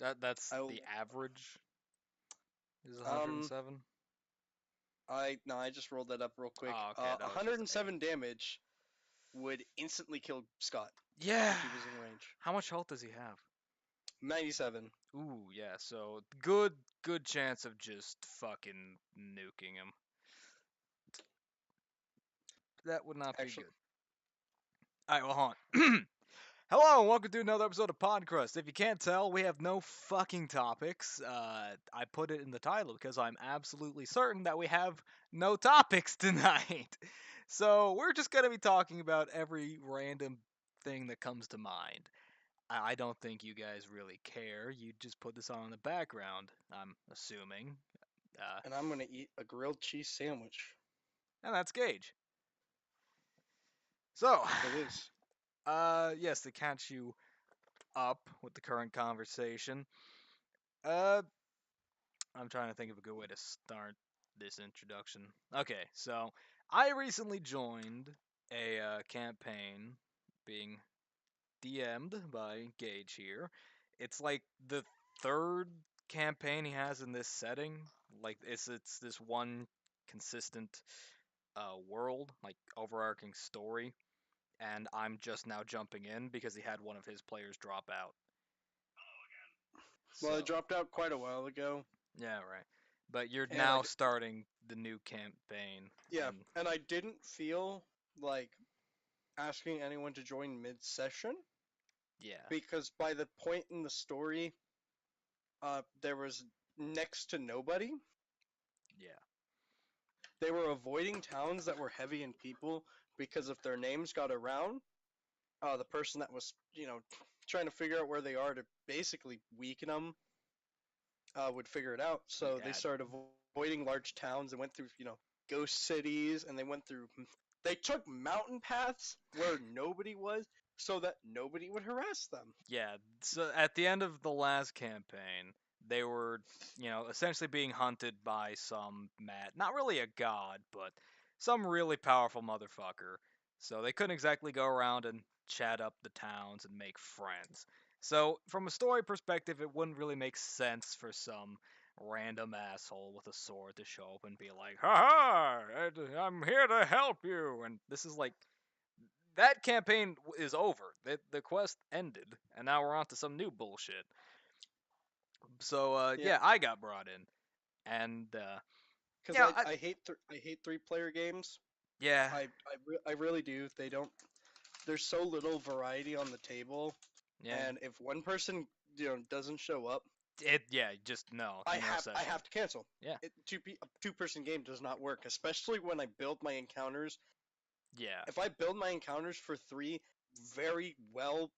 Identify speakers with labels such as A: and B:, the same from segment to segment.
A: That's
B: I
A: the average is
B: um
A: 107.
B: I just rolled that up real quick.
A: Oh, okay, that was just an average.
B: 107 damage would instantly kill Scott
A: Yeah.
B: if he was in range.
A: How much health does he have?
B: 97.
A: Ooh, yeah. So good chance of just fucking nuking him. That would not be
B: Actually,
A: good. All right, well, hold on. Hello, and welcome to another episode of Pod-Crust. If you can't tell, we have no fucking topics. I put it in the title because I'm absolutely certain that we have no topics tonight. So we're just gonna be talking about every random thing that comes to mind. I don't think you guys really care. You just put this on in the background, I'm assuming. Uh,
B: and I'm gonna eat a grilled cheese sandwich.
A: and that's Gage. So,
B: It is.
A: yes, to catch you up with the current conversation. Uh, I'm trying to think of a good way to start this introduction. Okay, so I recently joined a campaign being DM'd by Gage here. It's like the third campaign he has in this setting. Like it's this one consistent world, like overarching story, and I'm just now jumping in because he had one of his players drop out.
B: Well, I
A: So
B: dropped out quite a while ago,
A: yeah, right. But you're
B: and
A: now starting the new campaign,
B: yeah,
A: and
B: and I didn't feel like asking anyone to join mid-session
A: yeah,
B: because by the point in the story, there was next to nobody.
A: yeah,
B: They were avoiding towns that were heavy in people because if their names got around, the person that was, trying to figure out where they are to basically weaken them, would figure it out. So they
A: yeah,
B: started avoiding large towns and went through, ghost cities, and they went through. They took mountain paths where nobody was, so that nobody would harass them.
A: yeah. So at the end of the last campaign, they were, essentially being hunted by some mad, not really a god, but some really powerful motherfucker. So they couldn't exactly go around and chat up the towns and make friends. So from a story perspective, it wouldn't really make sense for some random asshole with a sword to show up and be like, "Ha ha! I'm here to help you." And this is like that campaign is over. The quest ended, and now we're on to some new bullshit. So
B: Yeah,
A: yeah, I got brought in, and
B: because
A: yeah,
B: I hate 3-player games.
A: yeah,
B: I really do. They don't. There's so little variety on the table,
A: yeah.
B: and if one person doesn't show up,
A: Yeah, just no, no
B: I
A: session.
B: have to cancel.
A: Yeah,
B: A two-person game does not work, especially when I build my encounters.
A: yeah,
B: If I build my encounters for three very well,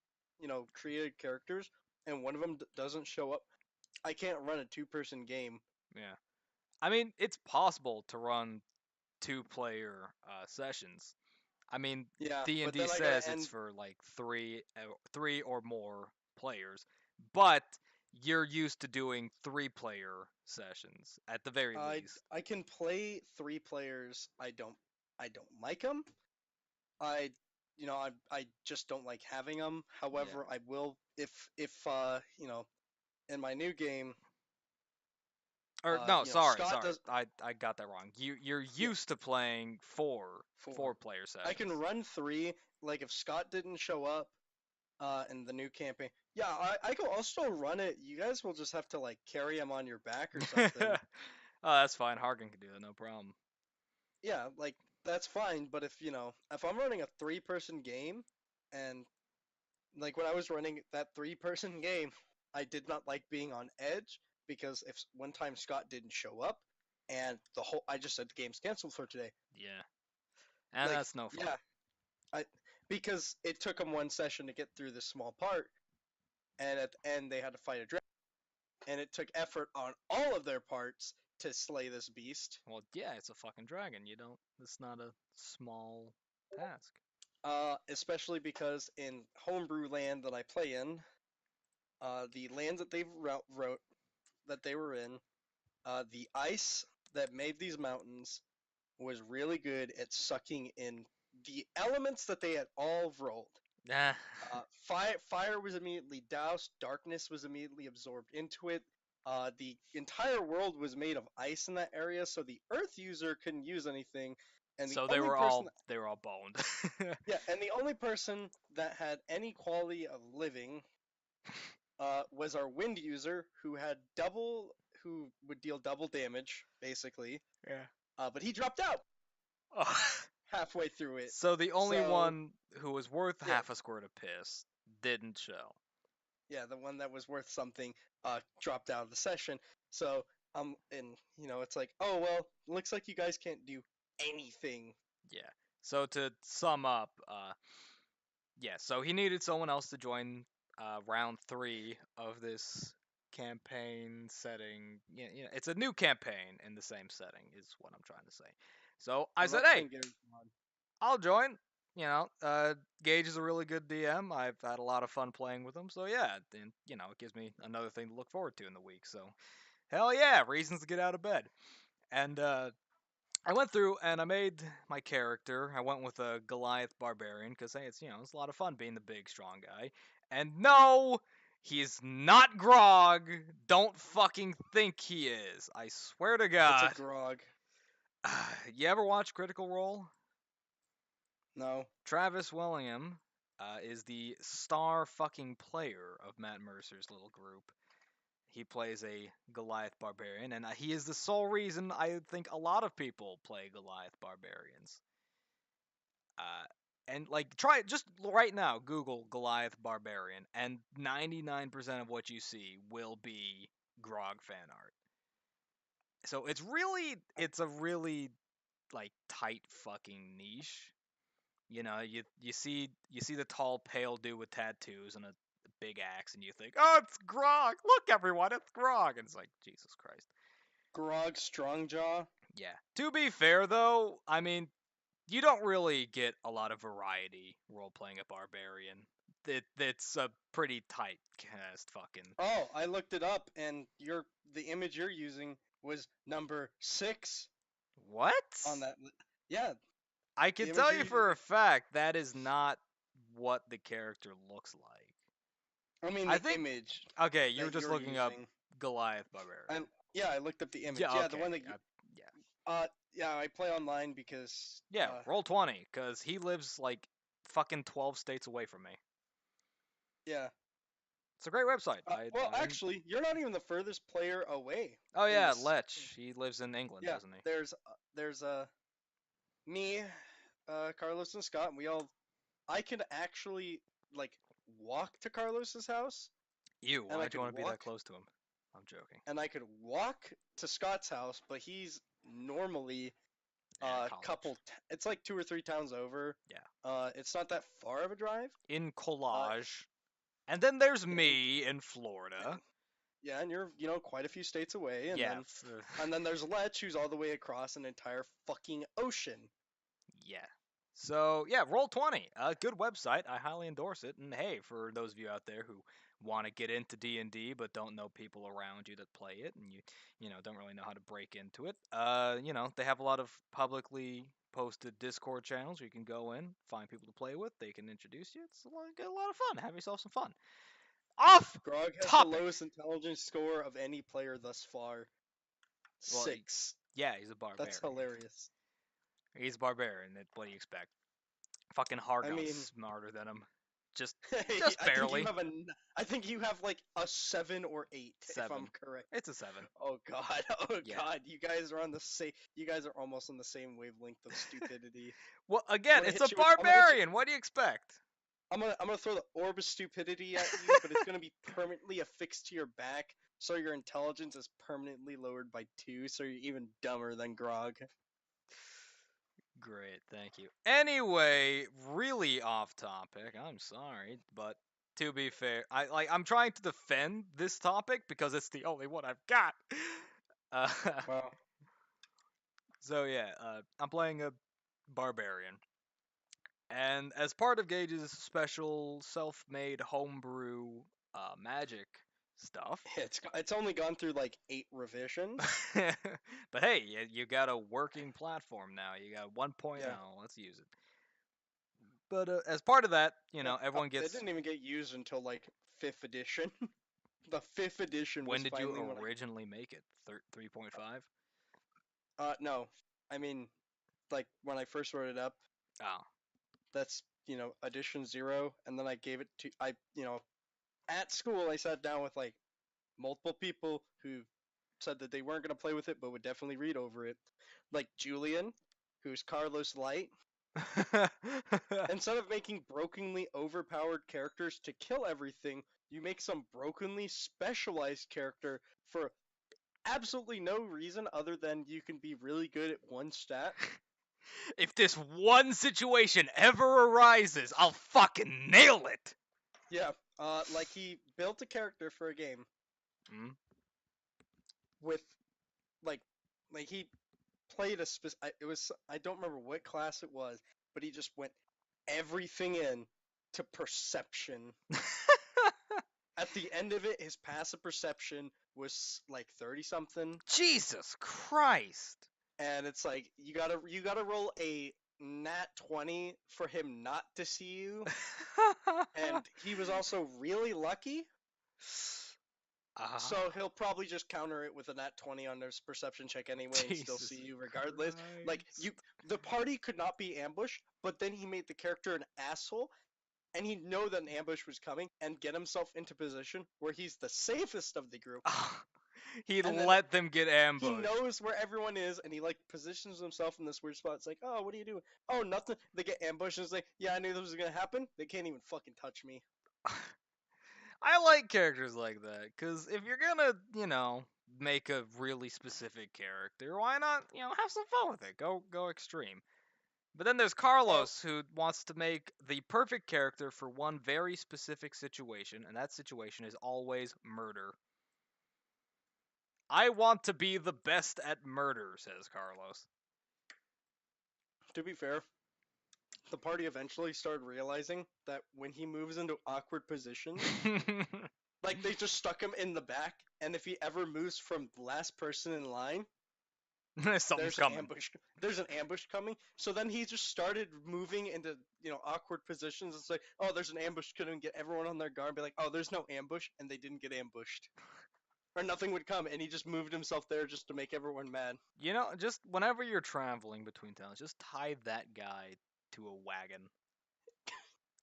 B: created characters, and one of them doesn't show up, I can't run a two-person game.
A: yeah. I mean, it's possible to run two-player sessions. I mean,
B: Yeah,
A: D and
B: but
A: D
B: then I gotta
A: says it's
B: end.
A: for like three or more players, but you're used to doing three-player sessions at the very least.
B: I can play three players. I don't like them. I I just don't like having them.
A: Yeah.
B: However, I will if in my new game,
A: Or no, sorry,
B: Scott
A: sorry.
B: does
A: I got that wrong. You're
B: yeah
A: used to playing four
B: 4.
A: player
B: I can
A: sessions.
B: run 3. Like if Scott didn't show up in the new campaign, yeah, I'll still run it. You guys will just have to like carry him on your back or
A: Oh,
B: something.
A: that's fine. Hargan can do that, no problem.
B: Yeah, like that's fine. But if I'm running a 3-person game, and like when I was running that 3-person game, I did not like being on edge because if one time Scott didn't show up, and I just said the game's canceled for today.
A: Yeah. And
B: Like
A: that's no fun.
B: yeah, I because it took them one session to get through this small part, and at the end they had to fight a dragon, and it took effort on all of their parts to slay this beast.
A: Well, yeah, it's a fucking dragon. You don't. It's not a small task.
B: Especially because in homebrew land that I play in, the lands that they wrote that they were in, the ice that made these mountains was really good at sucking in the elements that they had all rolled.
A: Nah.
B: Fire was immediately doused. Darkness was immediately absorbed into it. The entire world was made of ice in that area, so the Earth user couldn't use anything. And the
A: So
B: only person,
A: they were all boned.
B: yeah, and the only person that had any quality of living was our wind user, who would deal double damage basically.
A: Yeah.
B: But he dropped out
A: Oh.
B: halfway through it.
A: So the only
B: So
A: one who was worth
B: yeah,
A: half a squirt of piss didn't show.
B: yeah, the one that was worth something dropped out of the session. So and it's like, oh well, looks like you guys can't do anything.
A: Yeah. So to sum up, yeah, so he needed someone else to join round 3 of this campaign setting. Yeah, it's a new campaign in the same setting, is what I'm trying to say. So I
B: I'm
A: said,
B: not
A: hey,
B: playing Gary's mod.
A: I'll join. Gage is a really good DM. I've had a lot of fun playing with him. So yeah, and it gives me another thing to look forward to in the week. So hell yeah, reasons to get out of bed. And I went through and I made my character. I went with a Goliath barbarian because hey, it's a lot of fun being the big strong guy. And no, he's not Grog. Don't fucking think he is. I swear to
B: It's a
A: God.
B: grog.
A: You ever watch Critical Role?
B: No.
A: Travis Willingham is the star fucking player of Matt Mercer's little group. He plays a Goliath barbarian, and he is the sole reason I think a lot of people play Goliath barbarians. Uh, and like, try it just right now. Google Goliath barbarian, and 99% of what you see will be Grog fan art. So it's a really like tight fucking niche. You see the tall, pale dude with tattoos and a big axe, and you think, oh, it's Grog. Look, everyone, it's Grog. And it's like, Jesus Christ.
B: Grog Strongjaw.
A: Yeah. To be fair, though, I mean, you don't really get a lot of variety role playing a barbarian. It's a pretty tight cast, fucking.
B: Oh, I looked it up, and the image you're using was number 6
A: What?
B: on that. Yeah,
A: I
B: the
A: can
B: image
A: tell
B: you're
A: you
B: using.
A: for a fact that is not what the character looks like.
B: I mean
A: I
B: the
A: think.
B: image
A: Okay, you were
B: that
A: just
B: you're
A: looking up
B: using.
A: Goliath barbarian.
B: And yeah, I looked up the image.
A: Yeah.
B: Yeah, the one
A: Okay.
B: that
A: Yeah.
B: yeah, I play online because
A: Yeah. Roll 20, cause he lives like fucking 12 states away from me.
B: yeah.
A: It's a great website.
B: Well, actually, you're not even the furthest player away
A: Oh
B: in
A: yeah,
B: this.
A: Lech. He lives in England,
B: Yeah,
A: doesn't he?
B: there's me, Carlos and Scott, and I could actually like walk to Carlos's house,
A: You.
B: and I
A: Why'd you
B: could
A: want to be that
B: walk
A: close to him? I'm joking.
B: and I could walk to Scott's house, but he's normally
A: Yeah, college.
B: it's like 2 or 3 towns over.
A: Yeah.
B: It's not that far of a drive.
A: In
B: Uh,
A: collage. And then there's
B: and,
A: me in Florida.
B: yeah, and you're quite a few states away, and
A: Yeah.
B: then there's Lech, who's all the way across an entire fucking ocean.
A: Yeah. So yeah, roll 20. A good website. I highly endorse it. And hey, for those of you out there who want to get into D&D but don't know people around you that play it, and you don't really know how to break into it, they have a lot of publicly posted Discord channels where you can go in, find people to play with. They can introduce you. It's a lot of fun. Have yourself some fun. Off
B: Grog has the
A: topic.
B: lowest intelligence score of any player thus far.
A: Well,
B: 6.
A: yeah, he's a
B: That's
A: barbarian.
B: hilarious.
A: He's a barbarian. What do you expect? Fucking
B: I
A: Hargon's
B: mean,
A: smarter than him. Just
B: I think
A: barely.
B: I think you have like a 7 or 8, if I'm
A: 7.
B: correct.
A: It's a 7.
B: Oh god, oh
A: Yeah.
B: god, you guys are on the same. You guys are almost on the same wavelength of stupidity.
A: Well, again,
B: I'm gonna
A: it's a
B: hit you with. I'm gonna hit you.
A: barbarian. What do you expect?
B: I'm gonna throw the orb of stupidity at you, but it's gonna be permanently affixed to your back, so your intelligence is permanently lowered by 2, so you're even dumber than Grog.
A: Great, thank you. Anyway, really off topic. I'm sorry, but to be fair, I'm trying to defend this topic because it's the only one I've got. Uh,
B: Wow.
A: so yeah, I'm playing a barbarian. And as part of Gage's special self-made homebrew magic stuff,
B: It's only gone through like 8 revisions.
A: but hey, you got a working platform now. You got 1.0.
B: Yeah.
A: Let's use it. But as part of that, everyone
B: It
A: gets.
B: didn't even get used until like fifth edition. The fifth edition
A: When
B: was
A: did you
B: finally when I.
A: originally make it? 3.5?
B: No, I mean like when I first wrote it up.
A: Oh.
B: That's edition zero, and then I gave it to at school I sat down with like multiple people who said that they weren't gonna play with it, but would definitely read over it, like Julian, who's Carlos Light. Instead of making brokenly overpowered characters to kill everything, you make some brokenly specialized character for absolutely no reason other than you can be really good at one stat.
A: If this one situation ever arises, I'll fucking nail it.
B: Yeah, like he built a character for a game
A: Mm?
B: with like he played it was I don't remember what class it was, but he just went everything in to perception. At the end of it, his passive perception was like 30 something,
A: Jesus Christ.
B: and it's like you gotta roll a nat 20 for him not to see you, and he was also really lucky.
A: Ah,
B: So he'll probably just counter it with a nat 20 on his perception check anyway and still see
A: Jesus
B: you regardless. Like
A: Christ.
B: the party could not be ambushed, but then he made the character an asshole and he'd know that an ambush was coming and get himself into position where he's the safest of the group.
A: He
B: And then
A: let them get
B: he
A: ambushed.
B: knows where everyone is and he like positions himself in this weird spot. It's like, oh, what are you doing? Oh, nothing. They get ambushed and it's like, yeah, I knew this was gonna happen. They can't even fucking touch me.
A: I like characters like that, because if you're gonna, make a really specific character, why not, have some fun with it? Go extreme. But then there's
B: Oh,
A: Carlos, who wants to make the perfect character for one very specific situation, and that situation is always murder. I want to be the best at murder, says Carlos.
B: to be fair, the party eventually started realizing that when he moves into awkward positions, like they just stuck him in the back, and if he ever moves from last person in line,
A: Something's
B: there's an
A: coming.
B: ambush. There's an ambush coming. So then he just started moving into awkward positions. It's like, oh, there's an ambush. Couldn't get everyone on their guard. Be like, oh, there's no ambush, and they didn't get ambushed, or nothing would come, and he just moved himself there just to make everyone mad.
A: Just whenever you're traveling between towns, just tie that guy to a wagon.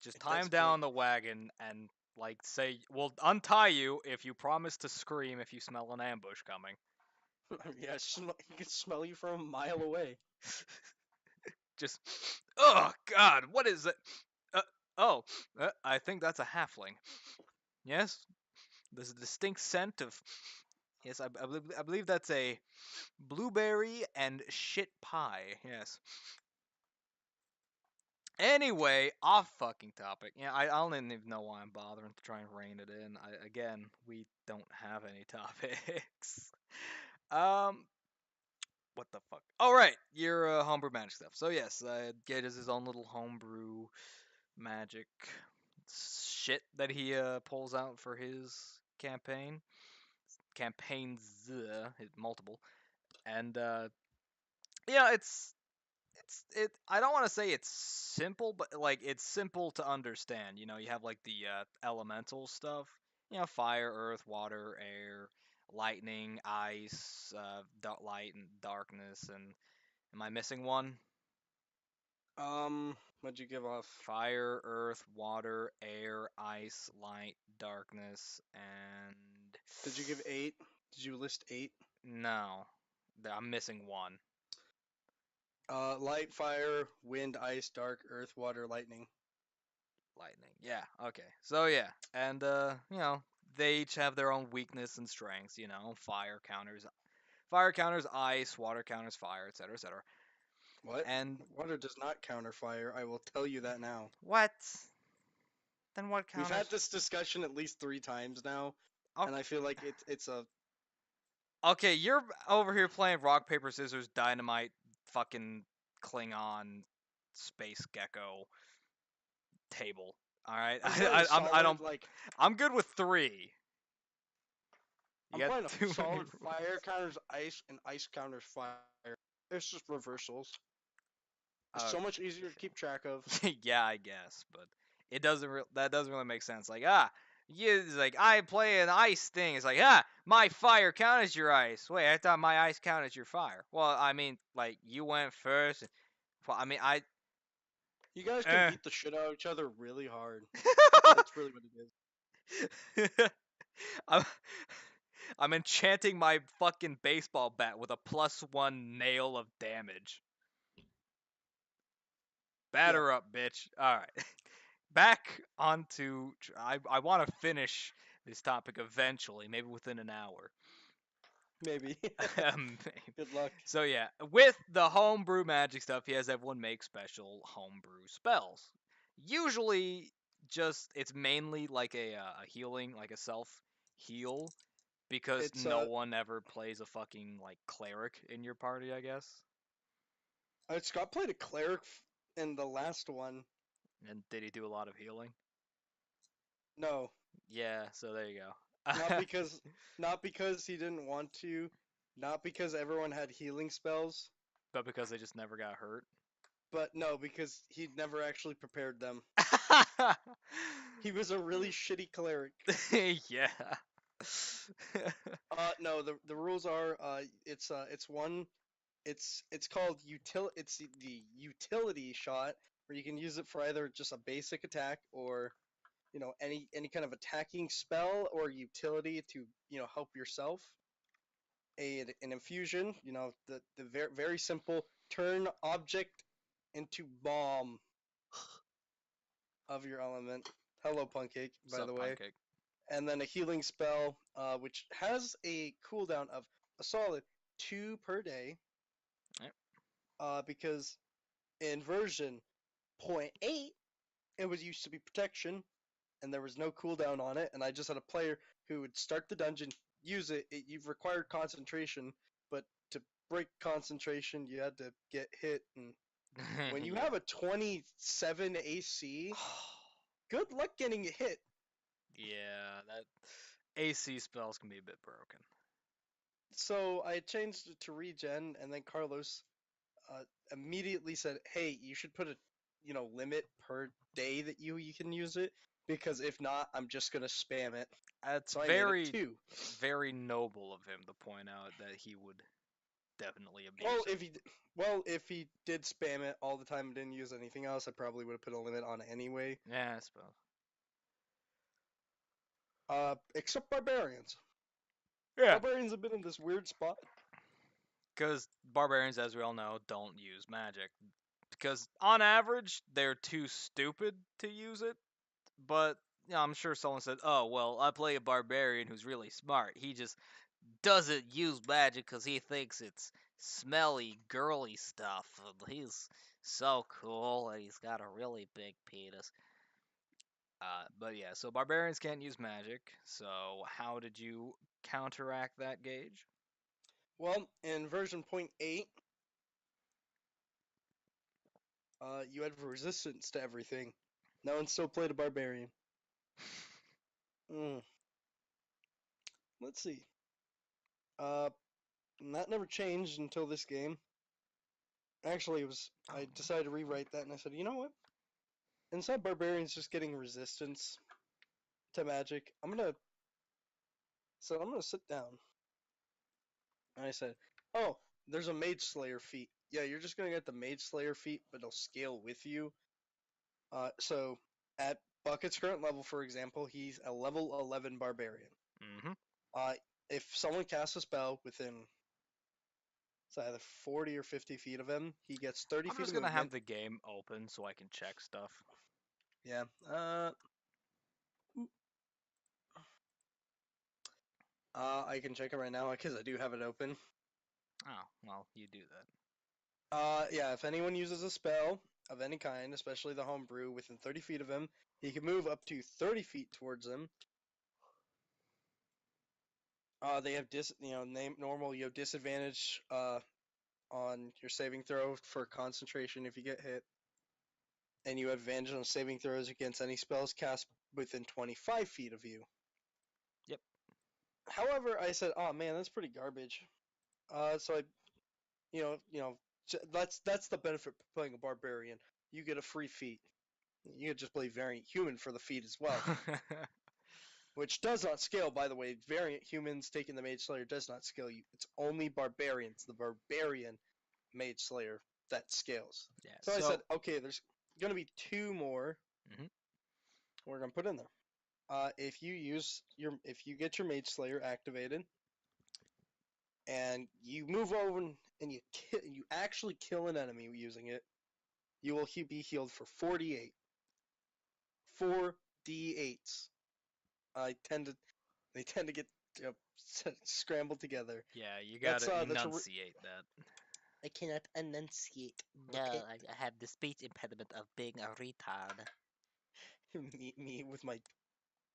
A: Just
B: At
A: tie him
B: this
A: down
B: point,
A: on the wagon and, like, say, we'll untie you if you promise to scream if you smell an ambush coming.
B: yeah, he can smell you from a mile away.
A: Just, oh God, what is it? Uh, oh, I think that's a halfling. Yes, there's a distinct scent of. Yes, I believe that's a blueberry and shit pie. Yes. Anyway, off fucking topic. Yeah, I don't even know why I'm bothering to try and rein it in. Again, we don't have any topics. um, what the fuck? All right, your homebrew magic stuff. So yes, Gage has his own little homebrew magic shit that he pulls out for his campaigns, multiple, and yeah, it's I don't want to say it's simple, but like it's simple to understand. You have like the elemental stuff. Fire, earth, water, air, lightning, ice, light and darkness, and am I missing one?
B: What'd you give off?
A: Fire, earth, water, air, ice, light, darkness, and
B: Did you give 8? Did you list 8?
A: no, I'm missing one.
B: Light, fire, wind, ice, dark, earth, water, lightning.
A: Lightning. Yeah. Okay. So yeah, and they each have their own weakness and strengths. Fire counters ice, water counters fire, etc., etc.
B: What?
A: And
B: Water does not counter fire. I will tell you that now.
A: what? Then what
B: We've had
A: counters?
B: this discussion at least 3 times now, and
A: Okay.
B: I feel like it's a.
A: Okay, you're over here playing rock paper scissors dynamite fucking Klingon space gecko table. All right,
B: I'm playing
A: I
B: solid
A: don't.
B: like
A: I'm good with three. You
B: I'm
A: got
B: playing a
A: too many
B: solid
A: rules.
B: fire counters ice and ice counters fire. It's just reversals. It's
A: Uh,
B: so much easier to keep track of.
A: yeah, I guess, but that doesn't really make sense. Like, it's like I play an ice thing. It's like, my fire count as your ice. Wait, I thought my ice count as your fire. Well, I mean, like you went first. Well, I mean, I.
B: You guys can
A: Eh.
B: beat the shit out of each other really hard. That's really what it is.
A: I'm, I'm enchanting my fucking baseball bat with a +1 nail of damage.
B: Yeah,
A: Batter up, bitch. All right. Back onto. I want to finish this topic eventually, maybe within an hour.
B: maybe.
A: Um,
B: Good luck.
A: so yeah, with the homebrew magic stuff, he has everyone make special homebrew spells. Usually, just it's mainly like a healing, like a self heal, because
B: It's
A: no one ever plays a fucking like cleric in your party, I guess.
B: Scott played a cleric in the last one.
A: And did he do a lot of healing?
B: No,
A: Yeah, so there you
B: not
A: go.
B: because not because he didn't want to, not because everyone had healing spells,
A: But because they just never got hurt.
B: but no, because he never actually prepared them. He was a really shitty cleric.
A: Yeah.
B: No, the rules are it's one it's called it's the utility shot where you can use it for either just a basic attack or any kind of attacking spell or utility to help yourself. An infusion, the very simple turn object into bomb of your element. Hello, Pancake, by
A: Sup,
B: the way.
A: pancake?
B: And then a healing spell, which has a cooldown of a solid 2 per day.
A: Yep.
B: Because in version point 0.8, it was used to be protection, and there was no cooldown on it. And I just had a player who would start the dungeon, use it. You've required concentration, but to break concentration, you had to get hit. And when you
A: Yeah.
B: have a 27 AC, good luck getting hit.
A: Yeah, that AC spells can be a bit broken.
B: So I changed it to regen, and then Carlos uh, immediately said, "Hey, you should put a limit per day that you can use it, because if not, I'm just gonna spam it."
A: That's
B: So I made it
A: very,
B: 2.
A: very noble of him to point out that he would definitely
B: Well,
A: abuse it.
B: if he did spam it all the time and didn't use anything else, I probably would have put a limit on it anyway.
A: Yeah, I suppose.
B: Except barbarians.
A: Yeah.
B: Barbarians have been in this weird spot.
A: Because barbarians, as we all know, don't use magic. Because on average, they're too stupid to use it. But I'm sure someone said, "Oh, well, I play a barbarian who's really smart. He just doesn't use magic because he thinks it's smelly, girly stuff. And he's so cool, and he's got a really big penis." But yeah, so barbarians can't use magic. So how did you counteract that, Gage?
B: Well, in version point 0.8, you had resistance to everything. No one still played a barbarian. Mm. Let's see. Uh, and that never changed until this game. Actually, I decided to rewrite that, and I said, you know what? Instead of barbarians just getting resistance to magic, I'm gonna sit down. And I said, oh, there's a Mage Slayer feat. Yeah, you're just gonna get the Mage Slayer feat, but it'll scale with you. So at Bucket's current level, for example, he's a level 11 barbarian.
A: Mm-hmm.
B: Uh, if someone casts a spell within it's either 40 or 50 feet of him, he gets 30
A: I'm
B: feet
A: just
B: of
A: gonna have
B: movement.
A: the game open so I can check stuff.
B: Yeah. I can check it right now because I do have it open.
A: Oh, well, you do that.
B: Yeah, if anyone uses a spell of any kind, especially the homebrew, within 30 feet of him, he can move up to 30 feet towards him. They have normal, disadvantage on your saving throw for concentration if you get hit, and you have advantage on saving throws against any spells cast within 25 feet of you.
A: Yep.
B: However, I said, "Oh man, that's pretty garbage." So I, That's the benefit of playing a barbarian. You get a free feat. You could just play variant human for the feat as well, which does not scale, by the way. Variant humans taking the Mage Slayer does not scale you. It's only barbarians, the barbarian Mage Slayer, that scales.
A: Yeah.
B: So I said,
A: So.
B: okay, there's gonna be two more
A: Mhm.
B: we're gonna put in there. If you get your Mage Slayer activated and you move over and you actually kill an enemy using it, you will be healed for 48. 4d8s. I tend to They tend to get you know, scrambled together.
A: Yeah, you
B: That's
A: gotta
B: that's a
A: enunciate that.
B: I cannot enunciate.
C: No,
B: Okay,
C: I have the speech impediment of being a retard.
B: me with my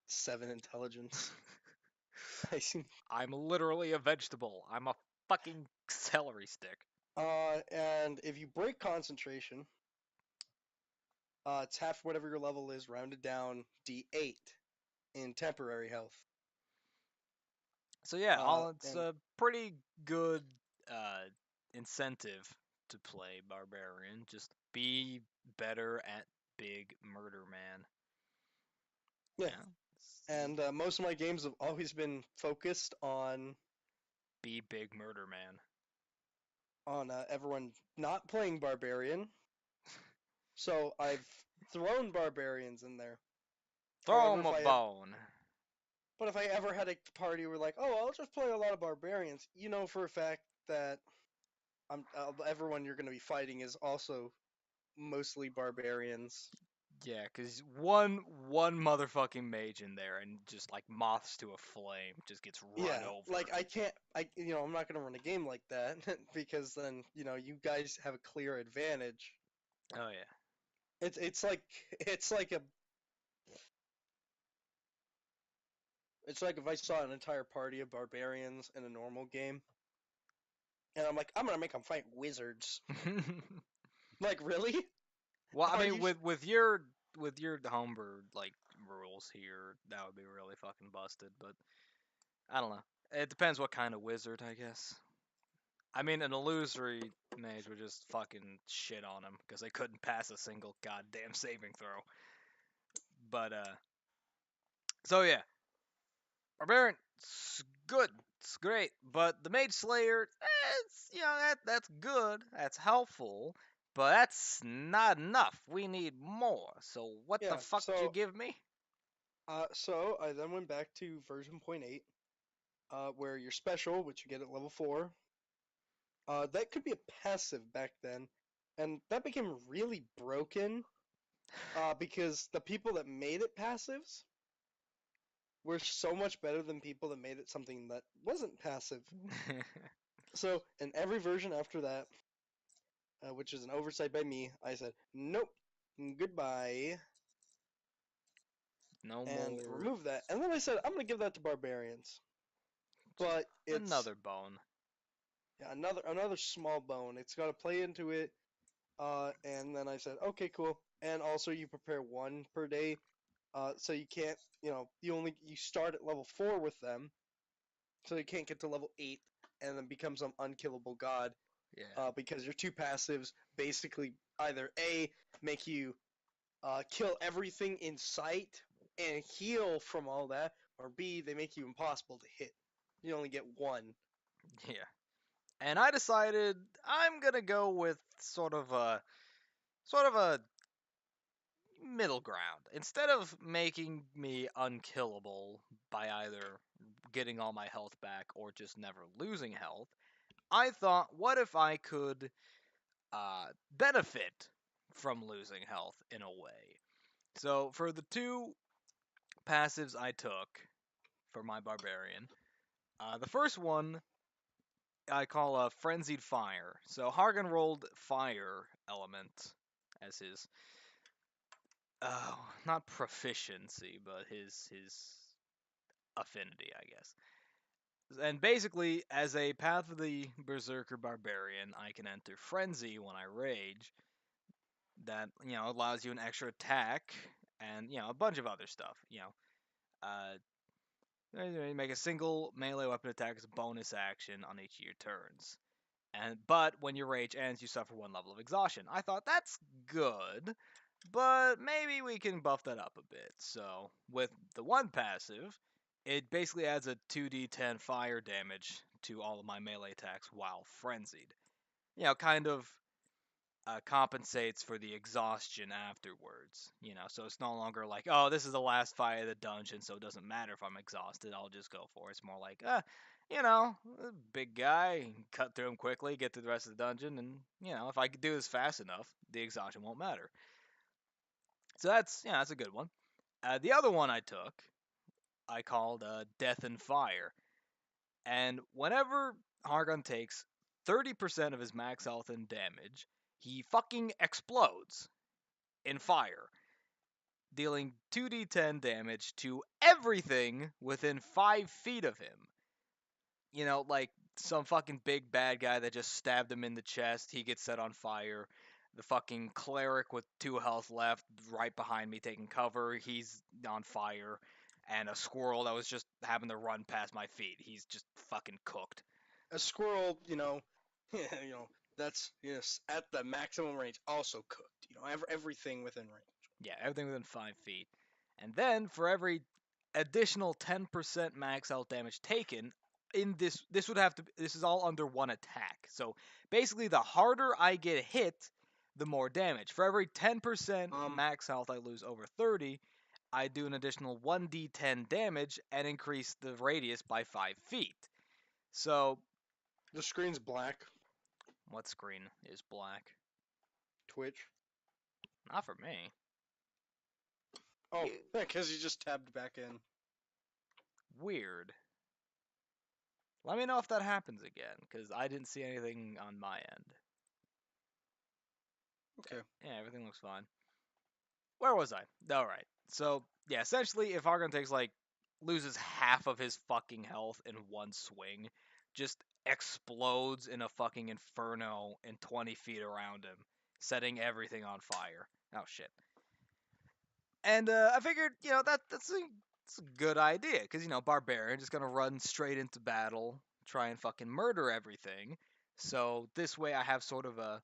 B: 7 intelligence. I see.
A: I'm literally a vegetable. I'm a fucking celery stick.
B: And if you break concentration, it's half whatever your level is, rounded down d8 in temporary health.
A: So yeah, all it's
B: And
A: a pretty good uh, incentive to play barbarian. Just be better at big murder man.
B: yeah,
A: Yeah,
B: and most of my games have always been focused
A: be big murder man.
B: on everyone not playing barbarian. So I've thrown barbarians in there.
A: Throw
B: However,
A: him a bone.
B: but if I ever had a party where like, oh, I'll just play a lot of barbarians, you know for a fact that everyone you're going to be fighting is also mostly barbarians.
A: Yeah, cause one motherfucking mage in there and just like moths to a flame just gets run
B: Yeah,
A: over.
B: like I can't, I'm not going to run a game like that because then you guys have a clear advantage.
A: Oh yeah.
B: It's like it's like a it's like if I saw an entire party of barbarians in a normal game, and I'm like, I'm gonna make them fight wizards. Like, really?
A: Well, I
B: Are
A: mean,
B: you?
A: with your homebrew like rules here, that would be really fucking busted. But I don't know. It depends what kind of wizard, I guess. I mean, an illusory mage would just fucking shit on him because they couldn't pass a single goddamn saving throw. But so yeah, barbarian, it's good, it's great. But the mage slayer, it's that's good, that's helpful. But that's not enough. We need more. So what the
B: Yeah.
A: fuck did you give me?
B: So I then went back to version point 8, where your special, which you get at level 4, that could be a passive back then, and that became really broken, because the people that made it passives were so much better than people that made it something that wasn't passive. So in every version after that, which is an oversight by me, I said nope, goodbye,
A: No
B: and
A: more.
B: remove that. And then I said I'm gonna give that to barbarians, but it's
A: Another bone.
B: yeah, another small bone. It's got to play into it. And then I said, okay, cool. And also, you prepare one per day. So you can't, you start at level 4 with them, so you can't get to level 8 and then become some unkillable god.
A: Yeah.
B: Because your two passives basically either A, make you kill everything in sight and heal from all that, or B, they make you impossible to hit. You only get one.
A: Yeah. And I decided I'm gonna go with sort of a middle ground. Instead of making me unkillable by either getting all my health back or just never losing health, I thought, what if I could benefit from losing health in a way? So for the two passives I took for my barbarian, the first one I call a frenzied fire. So Hargan rolled fire element as his not proficiency, but his affinity, I guess. And basically, as a Path of the Berserker Barbarian, I can enter Frenzy when I rage. That allows you an extra attack and a bunch of other stuff. You make a single melee weapon attack as a bonus action on each of your turns. But when your rage ends, you suffer 1 level of exhaustion. I thought that's good, but maybe we can buff that up a bit. So with the one passive, it basically adds a 2d10 fire damage to all of my melee attacks while frenzied. Kind of compensates for the exhaustion afterwards. So it's no longer like, oh, this is the last fight of the dungeon, so it doesn't matter if I'm exhausted. I'll just go for it. It's more like, big guy, cut through him quickly, get through the rest of the dungeon, and if I could do this fast enough, the exhaustion won't matter. So that's a good one. The other one I took, I called Death and Fire, and whenever Hargon takes 30% of his max health and damage, he fucking explodes in fire, dealing 2d10 damage to everything within 5 feet of him. Like some fucking big bad guy that just stabbed him in the chest, he gets set on fire. The fucking cleric with 2 health left, right behind me taking cover, he's on fire. And a squirrel that was just having to run past my feet, he's just fucking cooked.
B: A squirrel, that's yes at the maximum range, also cooked. Everything within range.
A: Yeah, everything within 5 feet. And then for every additional 10% max health damage taken, this would have to this is all under 1 attack. So basically the harder I get hit, the more damage. For every 10% max health I lose over 30, I do an additional 1d10 damage and increase the radius by 5 feet. So
B: the screen's black.
A: What screen is black?
B: Twitch.
A: Not for me.
B: Oh, yeah, because you just tabbed back in.
A: Weird. Let me know if that happens again, because I didn't see anything on my end.
B: Okay.
A: Yeah, everything looks fine. Where was I? Alright. So, yeah, essentially, if Argon takes, loses half of his fucking health in one swing, just explodes in a fucking inferno in 20 feet around him, setting everything on fire. Oh, shit. And I figured, that's a good idea, because, Barbarian just gonna run straight into battle, try and fucking murder everything. So this way I have sort of a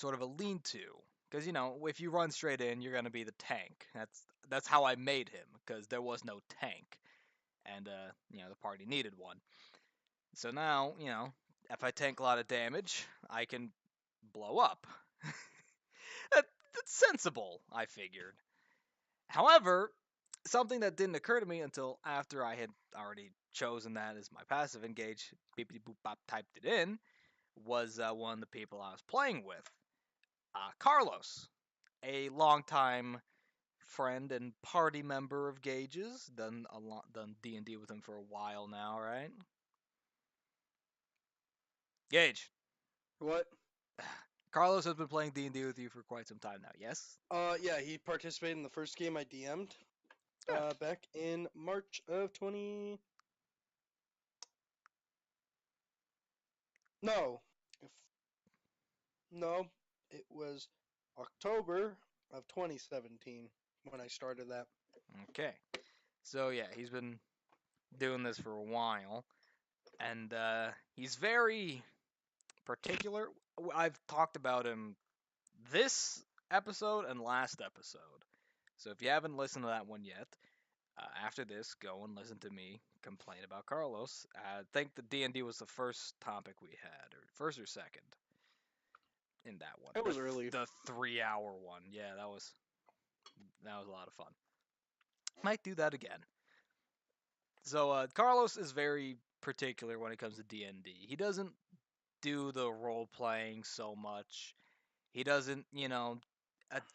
A: lean-to, because if you run straight in, you're gonna be the tank. That's how I made him, because there was no tank, and the party needed one. So now, if I tank a lot of damage, I can blow up. That's sensible, I figured. However, something that didn't occur to me until after I had already chosen that as my passive engage, beepity boop bop typed it in, was one of the people I was playing with, Carlos, a longtime friend and party member of Gage's. Done D&D with him for a while now, right? Gage.
B: What?
A: Carlos has been playing D&D with you for quite some time now, yes?
B: Yeah, he participated in the first game I DM'd. Back in March of 20. No. No, it was October of 2017 when I started that.
A: Okay. So yeah, he's been doing this for a while, and he's very particular. I've talked about him this episode and last episode. So if you haven't listened to that one yet, after this, go and listen to me complain about Carlos. I think the D&D was the first topic we had, or first or second in that one.
B: It was early.
A: The 3-hour one. Yeah, that was a lot of fun. Might do that again. So Carlos is very particular when it comes to D&D. He doesn't do the role playing so much. He doesn't,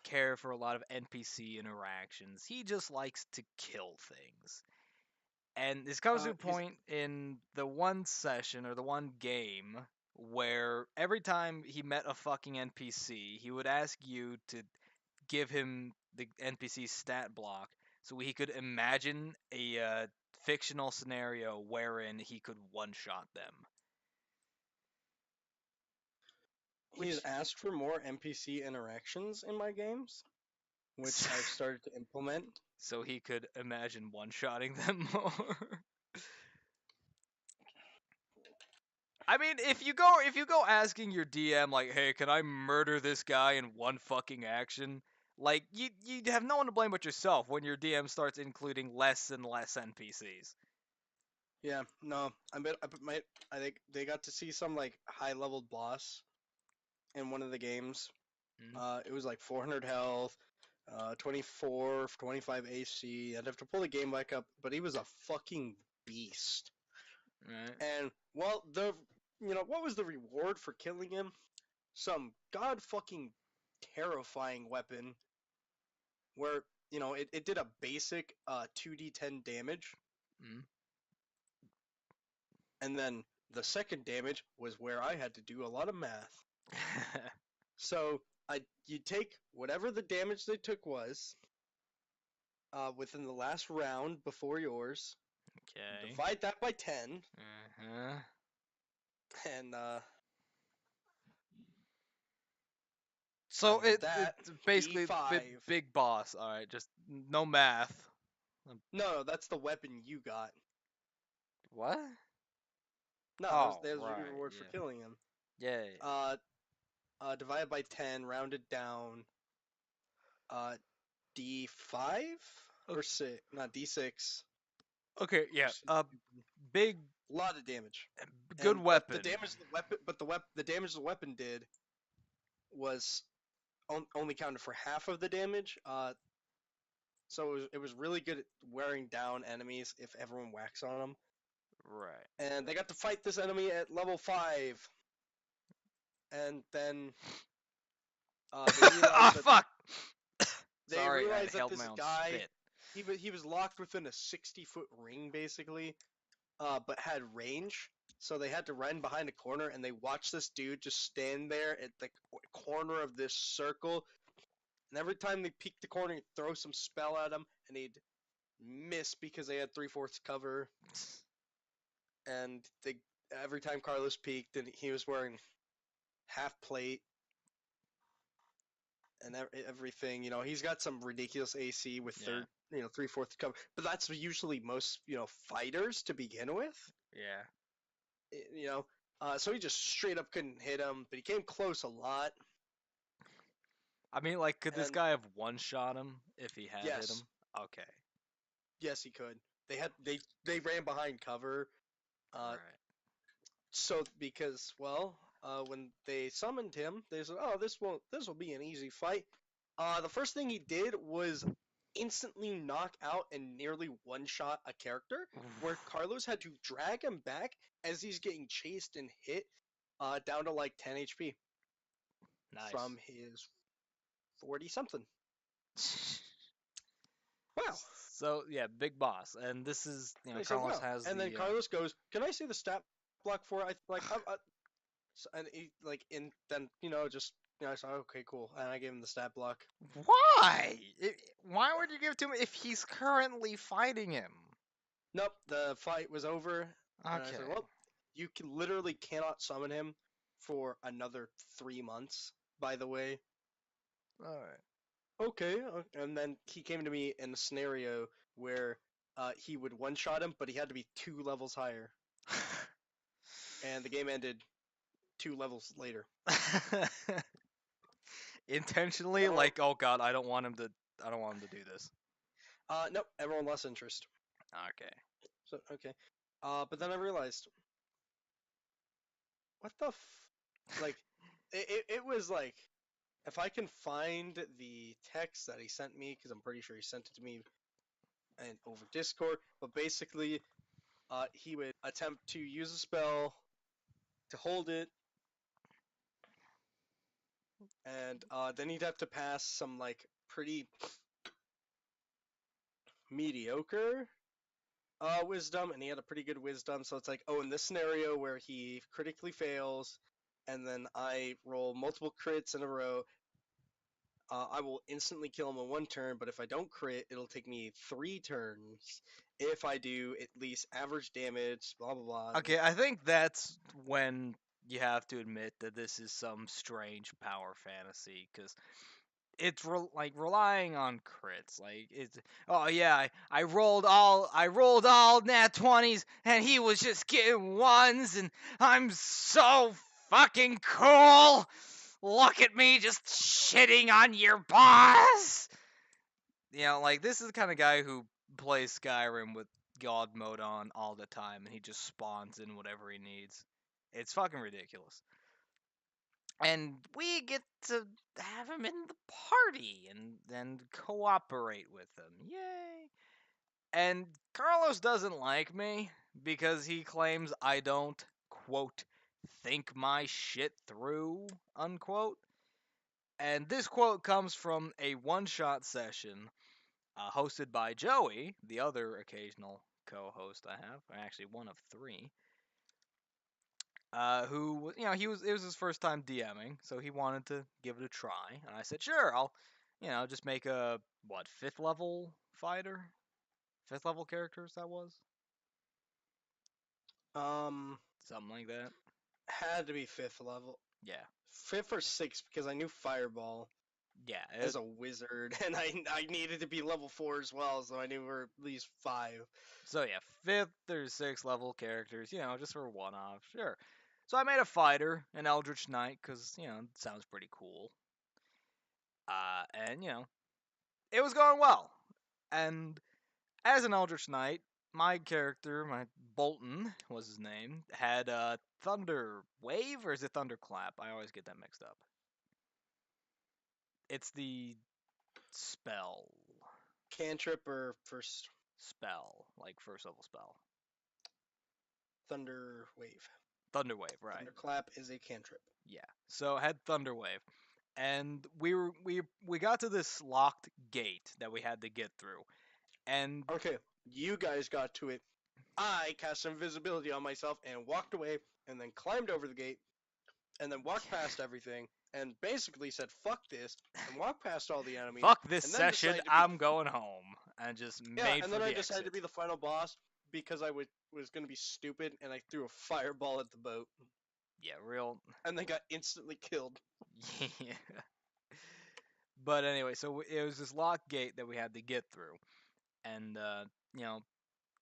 A: care for a lot of NPC interactions. He just likes to kill things. And this comes to a point in the one session or the one game where every time he met a fucking NPC, he would ask you to give him the NPC stat block so he could imagine a fictional scenario wherein he could one-shot them.
B: He's asked for more NPC interactions in my games, which I've started to implement.
A: So he could imagine one-shotting them more. I mean, if you go asking your DM like, "Hey, can I murder this guy in one fucking action?" Like you have no one to blame but yourself when your DM starts including less and less NPCs.
B: Yeah, no, I think they got to see some like high level boss in one of the games.
A: Mhm.
B: It was like 400 health, 24, 25 AC. I'd have to pull the game back up, but he was a fucking beast.
A: Right.
B: And well, what was the reward for killing him? Some god fucking terrifying weapon where it did a basic 2d10 damage,
A: Mhm.
B: and then the second damage was where I had to do a lot of math. So you take whatever the damage they took was within the last round before yours,
A: Okay.
B: divide that by 10,
A: Uh-huh.
B: and
A: So it
B: that
A: basically
B: d5.
A: big boss. All right, just no math.
B: No, that's the weapon you got.
A: What?
B: No,
A: Oh,
B: that was your
A: right.
B: reward for
A: Yeah.
B: killing him.
A: Yeah. Yeah.
B: Uh, divided by 10, rounded down. Uh, d5 or
A: Okay.
B: 6? Not d6.
A: Okay. Yeah.
B: A
A: Big,
B: lot of damage.
A: good
B: But the
A: weapon.
B: damage the weapon, but the damage the weapon did was only counted for half of the damage. So it was really good at wearing down enemies if everyone whacks on them.
A: Right.
B: And they got to fight this enemy at level 5, and then they
A: Ah,
B: realized that
A: fuck.
B: they
A: Sorry, I
B: realized that
A: inhaled my
B: this
A: own
B: guy
A: spit.
B: he was locked within a 60-foot ring basically, but had range. So they had to run behind a corner, and they watched this dude just stand there at the corner of this circle. And every time they peek the corner, he'd throw some spell at him, and he'd miss because they had 3/4 cover. And every time Carlos peeked, and he was wearing half plate and everything. He's got some ridiculous AC with
A: Yeah.
B: 3/4 cover, but that's usually most fighters to begin with.
A: Yeah.
B: So he just straight up couldn't hit him, but he came close a lot.
A: I mean, like, could this
B: And
A: guy have one shot him if he had hit
B: yes,
A: him? Okay.
B: yes, he could. They ran behind cover. Uh,
A: Right.
B: so because when they summoned him, they said, "Oh, this will be an easy fight." The first thing he did was instantly knock out and nearly one-shot a character, where Carlos had to drag him back as he's getting chased and hit, down to like 10 HP
A: Nice.
B: from his 40 something. Wow.
A: So yeah, big boss, and this is
B: And he said,
A: Carlos
B: "Wow."
A: has
B: And then
A: the
B: Carlos goes, "Can I see the stat block for it?" And he and then just I said, "Okay, cool." And I gave him the stat block.
A: why? Why would you give it to him if he's currently fighting him?
B: Nope, the fight was over, and I
A: Okay.
B: said, "Well, you literally cannot summon him for another 3 months." By the way,
A: All right.
B: okay. And then he came to me in a scenario where he would one-shot him, but he had to be 2 levels higher, and the game ended 2 levels later.
A: Intentionally,
B: So,
A: like, oh god, I don't want him to. I don't want him to do this.
B: nope, everyone lost interest.
A: Okay.
B: So okay, but then I realized, what the like, it was like, if I can find the text that he sent me, because I'm pretty sure he sent it to me and over Discord, but basically, he would attempt to use a spell to hold it, and then he'd have to pass some like pretty mediocre wisdom, and he had a pretty good wisdom. So it's like, oh, in this scenario where he critically fails, and then I roll multiple crits in a row, I will instantly kill him in one turn. But if I don't crit, it'll take me 3 turns. If I do at least average damage, blah blah blah.
A: Okay, I think that's when you have to admit that this is some strange power fantasy, because it's like relying on crits. Like it's oh yeah, I rolled all nat 20s and he was just getting ones and I'm so fucking cool. Look at me just shitting on your boss. Like this is the kind of guy who plays Skyrim with God mode on all the time and he just spawns in whatever he needs. It's fucking ridiculous. And we get to have him in the party and cooperate with him. Yay! And Carlos doesn't like me because he claims I don't, quote, think my shit through, unquote. And this quote comes from a one shot session hosted by Joey, the other occasional co host I have, actually one of three. Who it was his first time DMing, so he wanted to give it a try, and I said, sure, I'll, just make a fifth level fighter, fifth level characters that was
B: Um,
A: something like that.
B: had to be 5th level.
A: Yeah,
B: 5th or 6th because I knew Fireball
A: yeah.
B: as a wizard, and I needed to be level 4 as well, so I knew we were at least 5.
A: So yeah, fifth or sixth level characters, just for one off, sure. So I made a fighter, an Eldritch Knight, because it sounds pretty cool. And it was going well, and as an Eldritch Knight, my character, my Bolton was his name, had a Thunder Wave or is it Thunderclap? I always get that mixed up. It's the spell.
B: Cantrip or first
A: Spell. Like first level spell.
B: Thunder Wave.
A: Thunder Wave, right.
B: Thunderclap is a cantrip.
A: Yeah. So I had Thunder Wave. And we got to this locked gate that we had to get through. And
B: Okay, you guys got to it. I cast invisibility on myself and walked away, and then climbed over the gate, and then walked past everything, and basically said "fuck this" and walked past all the enemies.
A: fuck this
B: and then
A: session,
B: decided to be-
A: I'm going home. And just
B: Yeah,
A: made
B: and
A: for
B: then I
A: the
B: decided to
A: exit.
B: be the final boss because I was gonna be stupid, and I threw a fireball at the boat,
A: Yeah, real.
B: and then got instantly killed.
A: Yeah. But anyway, so it was this locked gate that we had to get through, and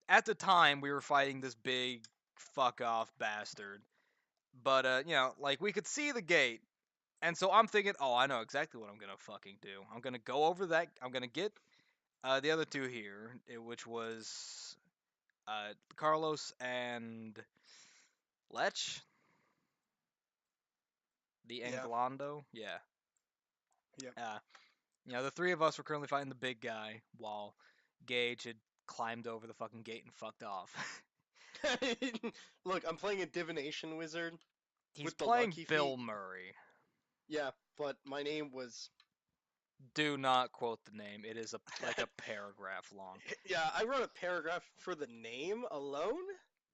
A: at the time we were fighting this big fuck off bastard. But like we could see the gate, and so I'm thinking, oh, I know exactly what I'm gonna fucking do. I'm gonna go over that. I'm gonna get the other two here, which was Carlos and Lech, the
B: Yeah.
A: Anglando. Yeah.
B: Yep.
A: The three of us were currently fighting the big guy while Gage had climbed over the fucking gate and fucked off.
B: Look, I'm playing a divination wizard.
A: He's
B: With the
A: playing
B: lucky
A: Bill
B: feet.
A: Murray.
B: Yeah, but my name was.
A: Do not quote the name. It is like a paragraph long.
B: Yeah, I wrote a paragraph for the name alone,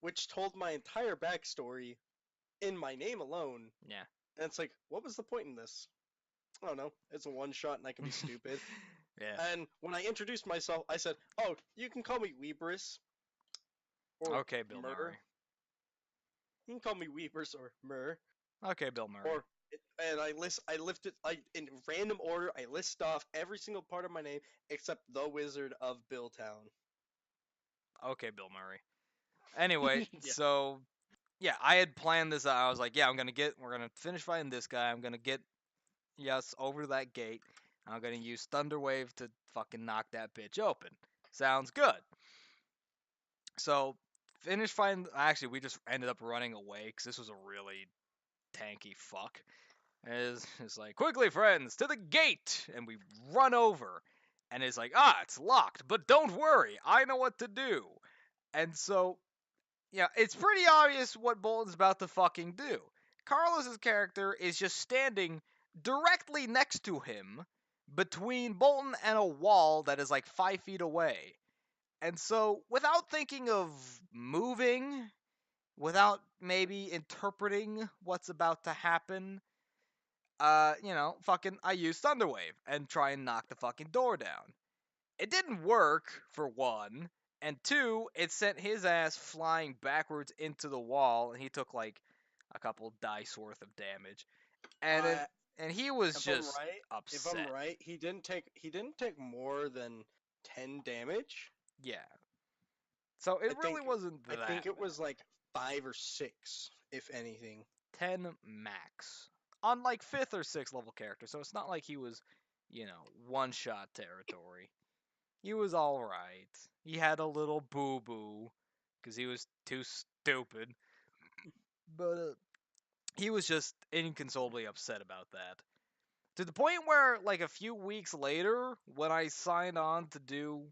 B: which told my entire backstory in my name alone.
A: Yeah.
B: And it's like, what was the point in this? I don't know. It's a one shot and I can be stupid.
A: Yeah.
B: And when I introduced myself, I said, "Oh, you can call me Weebris." Or
A: Okay, Bill
B: Mur.
A: Murray.
B: You can call me Weebris or Mur.
A: Okay, Bill Murray.
B: Or and in random order. I list off every single part of my name except the Wizard of Billtown.
A: Okay, Bill Murray. Anyway,
B: Yeah.
A: so yeah, I had planned this out. I was like, yeah, we're gonna finish fighting this guy. I'm gonna get over that gate. I'm gonna use Thunderwave to fucking knock that bitch open. Sounds good. So finish fighting. Actually, we just ended up running away because this was a really tanky fuck. It's like, quickly, friends, to the gate! And we run over. And it's like, it's locked, but don't worry, I know what to do. And so, it's pretty obvious what Bolton's about to fucking do. Carlos's character is just standing directly next to him between Bolton and a wall that is like 5 feet away. And so, without thinking of moving, without maybe interpreting what's about to happen, fucking I use Thunderwave and try and knock the fucking door down. It didn't work, for one, and two, it sent his ass flying backwards into the wall, and he took like a couple dice worth of damage. And then, and he was
B: If I'm
A: just
B: right,
A: upset.
B: he didn't take more than 10 damage.
A: Yeah. So
B: I
A: it really
B: think
A: wasn't
B: I
A: that
B: think it
A: bad.
B: was like 5 or 6 if anything.
A: 10 max on like 5th or 6th level character. So it's not like he was, one shot territory. He was all right. He had a little boo boo because he was too stupid, but he was just inconsolably upset about that. To the point where, like, a few weeks later, when I signed on to do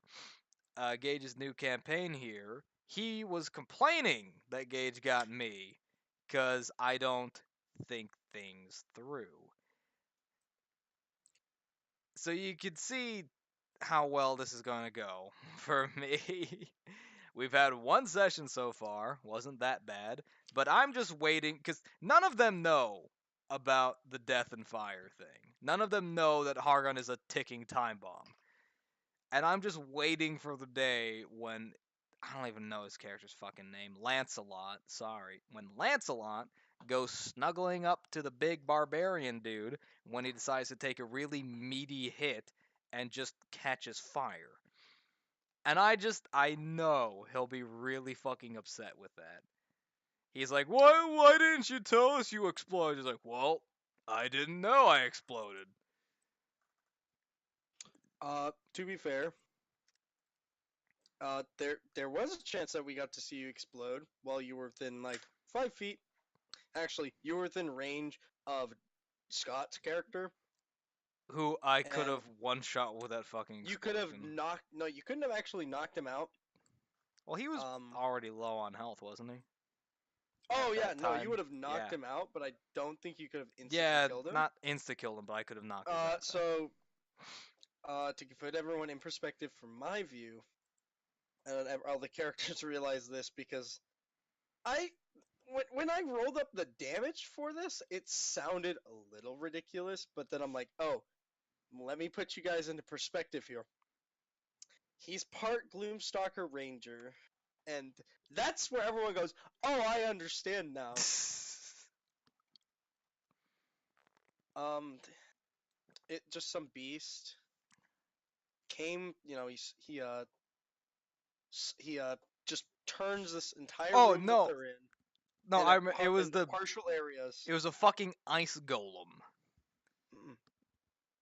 A: Gage's new campaign here, he was complaining that Gage got me because I don't think things through. So you could see how well this is going to go for me. We've had one session so far, wasn't that bad, but I'm just waiting because none of them know about the death and fire thing. None of them know that Hargon is a ticking time bomb. And I'm just waiting for the day when I don't even know his character's fucking name. Lancelot, sorry. When Lancelot goes snuggling up to the big barbarian dude when he decides to take a really meaty hit and just catches fire. And I know he'll be really fucking upset with that. He's like, why didn't you tell us you exploded? He's like, well, I didn't know I exploded.
B: To be fair, there was a chance that we got to see you explode while you were within like 5 feet. Actually, you were within range of Scott's character,
A: Who I could
B: and
A: have one shot with that fucking
B: you could have
A: explosion.
B: knocked. No, you couldn't have actually knocked him out.
A: Well, he was
B: Um.
A: already low on health, wasn't he?
B: Oh
A: At
B: yeah,
A: that
B: no, you
A: time?
B: would have knocked
A: Yeah.
B: him out, but I don't think you could have instantly
A: Yeah,
B: killed him.
A: not insta killed him, but I could have knocked his ass out.
B: So to put everyone in perspective from my view, and all the characters realize this because I when I rolled up the damage for this, it sounded a little ridiculous, but then I'm like, oh, let me put you guys into perspective here. He's part Gloomstalker Ranger, and that's where everyone goes, oh, I understand now. Um, it just some beast came, he just turns this entire
A: Oh
B: room that
A: no,
B: they're in
A: no!
B: in a
A: It was
B: into
A: the
B: partial areas.
A: it was a fucking ice golem.
B: Mm-mm.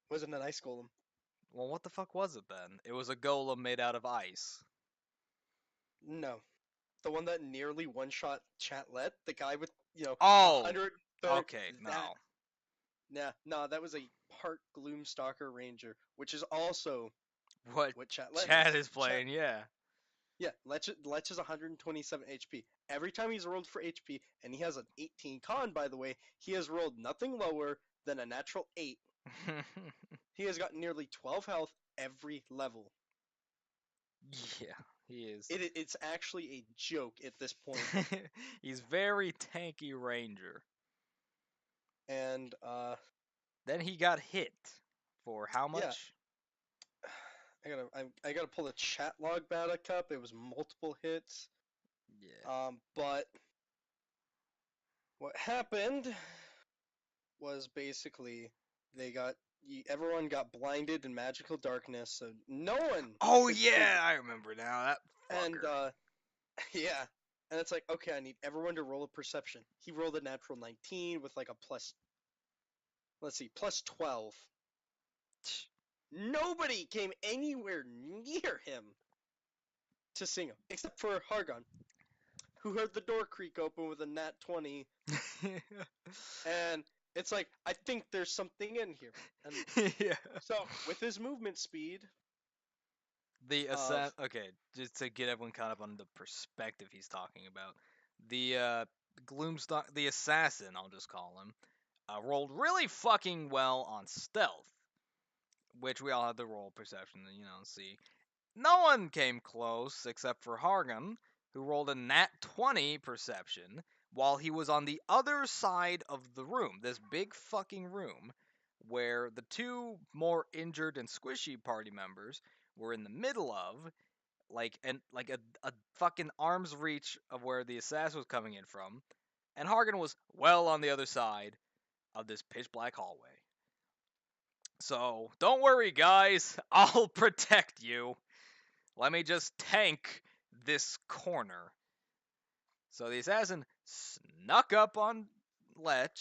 B: Wasn't an ice golem.
A: Well, what the fuck was it then? It was a golem made out of ice.
B: No, the one that nearly one-shot Chatlet, the guy with
A: Oh,
B: 130.
A: okay,
B: That
A: no.
B: Nah, no, that was a part Gloomstalker Ranger, which is also
A: What
B: what Chatlet
A: Chad
B: is.
A: is playing? Yeah.
B: Yeah, Lech is 127 HP. Every time he's rolled for HP, and he has an 18 con, by the way, he has rolled nothing lower than a natural 8. He has got nearly 12 health every level.
A: Yeah, he is.
B: It's actually a joke at this point.
A: He's very tanky ranger.
B: And
A: Then he got hit for how
B: yeah,
A: much?
B: I gotta pull the chat log back up. It was multiple hits.
A: Yeah.
B: But what happened was basically everyone got blinded in magical darkness, so no one
A: Oh
B: could see.
A: yeah, I remember now. That
B: And
A: fucker.
B: yeah, and it's like, okay, I need everyone to roll a perception. He rolled a natural 19 with like a plus, let's see, plus 12. Nobody came anywhere near him to sing him, except for Hargon, who heard the door creak open with a nat 20, and it's like, I think there's something in here. And
A: Yeah.
B: so, with his movement speed
A: The
B: of,
A: okay, just to get everyone caught up on the perspective he's talking about. The Gloomstock, the assassin, I'll just call him, rolled really fucking well on stealth, which we all had to roll perception to, see. No one came close except for Hargan, who rolled a nat 20 perception while he was on the other side of the room, this big fucking room, where the two more injured and squishy party members were in the middle of, like a fucking arm's reach of where the assassin was coming in from, and Hargan was well on the other side of this pitch black hallway. So don't worry, guys. I'll protect you. Let me just tank this corner. So the assassin snuck up on Lech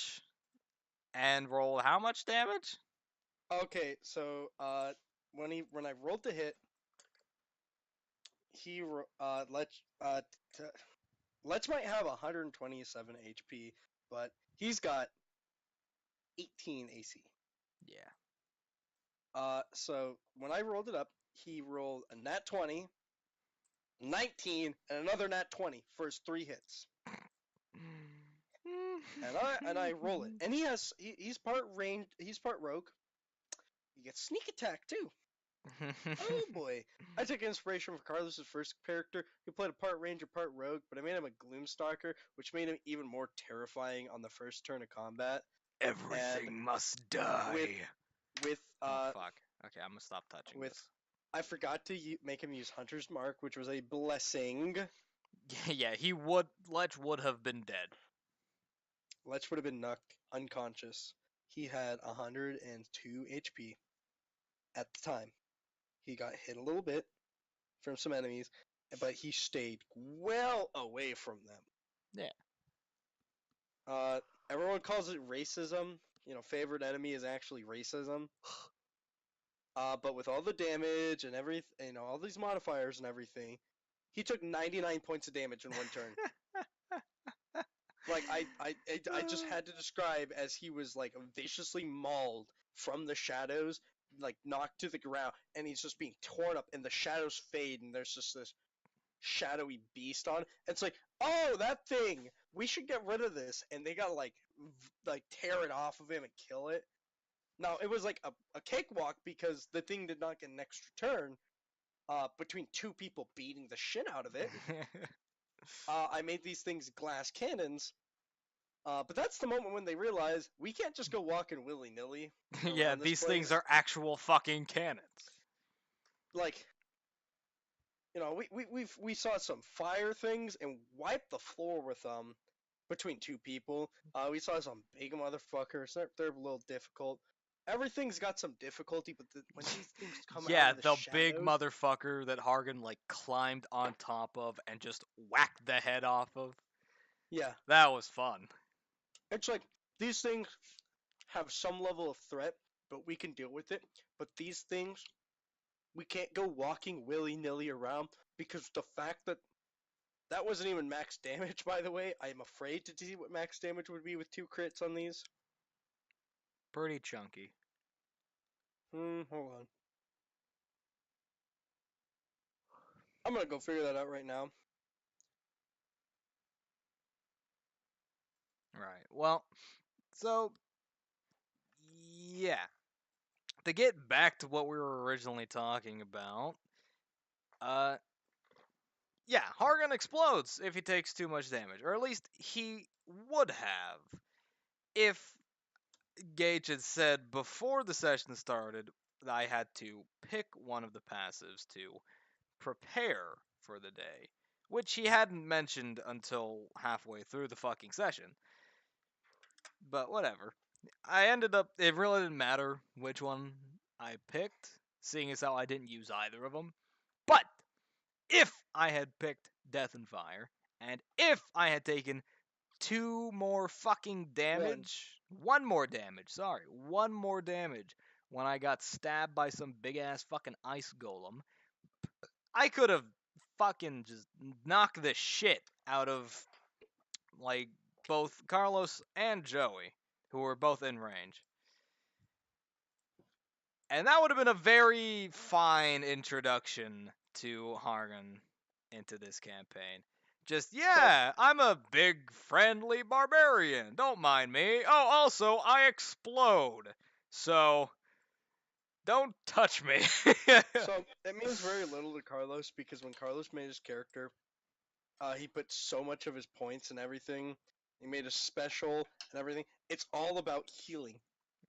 A: and rolled how much damage?
B: Okay, so when I rolled the hit, t- Lech might have 127 HP, but he's got 18 AC.
A: Yeah.
B: So when I rolled it up, he rolled a nat 20, 19, and another nat 20 for his 3 hits. And I roll it, and he's part range, he's part rogue. He gets sneak attack too. Oh boy! I took inspiration from Carlos's first character, who played a part ranger, part rogue, but I made him a gloomstalker, which made him even more terrifying on the first turn of combat. And
A: Everything must
B: with
A: die.
B: with
A: Oh fuck. Okay, I'm gonna stop touching
B: with
A: this.
B: I forgot to make him use Hunter's Mark, which was a blessing.
A: Yeah, Lech would have been dead.
B: Lech would have been knocked unconscious. He had 102 HP at the time. He got hit a little bit from some enemies, but he stayed well away from them.
A: Yeah.
B: Everyone calls it racism. Favorite enemy is actually racism. But with all the damage and all these modifiers and everything, he took 99 points of damage in one turn. Like I just had to describe as he was like viciously mauled from the shadows, like knocked to the ground, and he's just being torn up, and the shadows fade, and there's just this shadowy beast on. It's like, oh, that thing. We should get rid of this, and they gotta like tear it off of him and kill it. Now it was like a cakewalk because the thing did not get an extra turn. Between two people beating the shit out of it, I made these things glass cannons. But that's the moment when they realize we can't just go walking willy nilly
A: Yeah,
B: around this
A: these things
B: place.
A: are actual fucking cannons.
B: Like, we saw some fire things and wiped the floor with them between two people. We saw some big motherfuckers. They're a little difficult. Everything's got some difficulty, but when these things come out
A: Yeah,
B: of the
A: the big
B: shadows,
A: motherfucker that Hargan like climbed on top of and just whacked the head off of.
B: yeah,
A: That was fun.
B: it's like these things have some level of threat, but we can deal with it. But these things, we can't go walking willy nilly around because the fact that that wasn't even max damage, by the way. I am afraid to see what max damage would be with 2 crits on these.
A: Pretty chunky.
B: Hold on. I'm gonna go figure that out right now.
A: Right. Well, so yeah. To get back to what we were originally talking about, uh yeah, Hargan explodes if he takes too much damage. Or at least he would have if Gage had said before the session started that I had to pick one of the passives to prepare for the day, which he hadn't mentioned until halfway through the fucking session. But whatever. It really didn't matter which one I picked, seeing as how I didn't use either of them. But if I had picked Death and Fire, and if I had taken two more fucking damage, one more damage, sorry, one more damage when I got stabbed by some big ass fucking ice golem, I could have fucking just knocked the shit out of like both Carlos and Joey, who were both in range. And that would have been a very fine introduction to Hargan into this campaign. Just,
B: So,
A: yeah, I'm a big, friendly barbarian. Don't mind me. Oh, also, I explode. So, don't touch me.
B: so it means very little to Carlos because when Carlos made his character, he put so much of his points and everything. He made a special and everything. It's all about healing.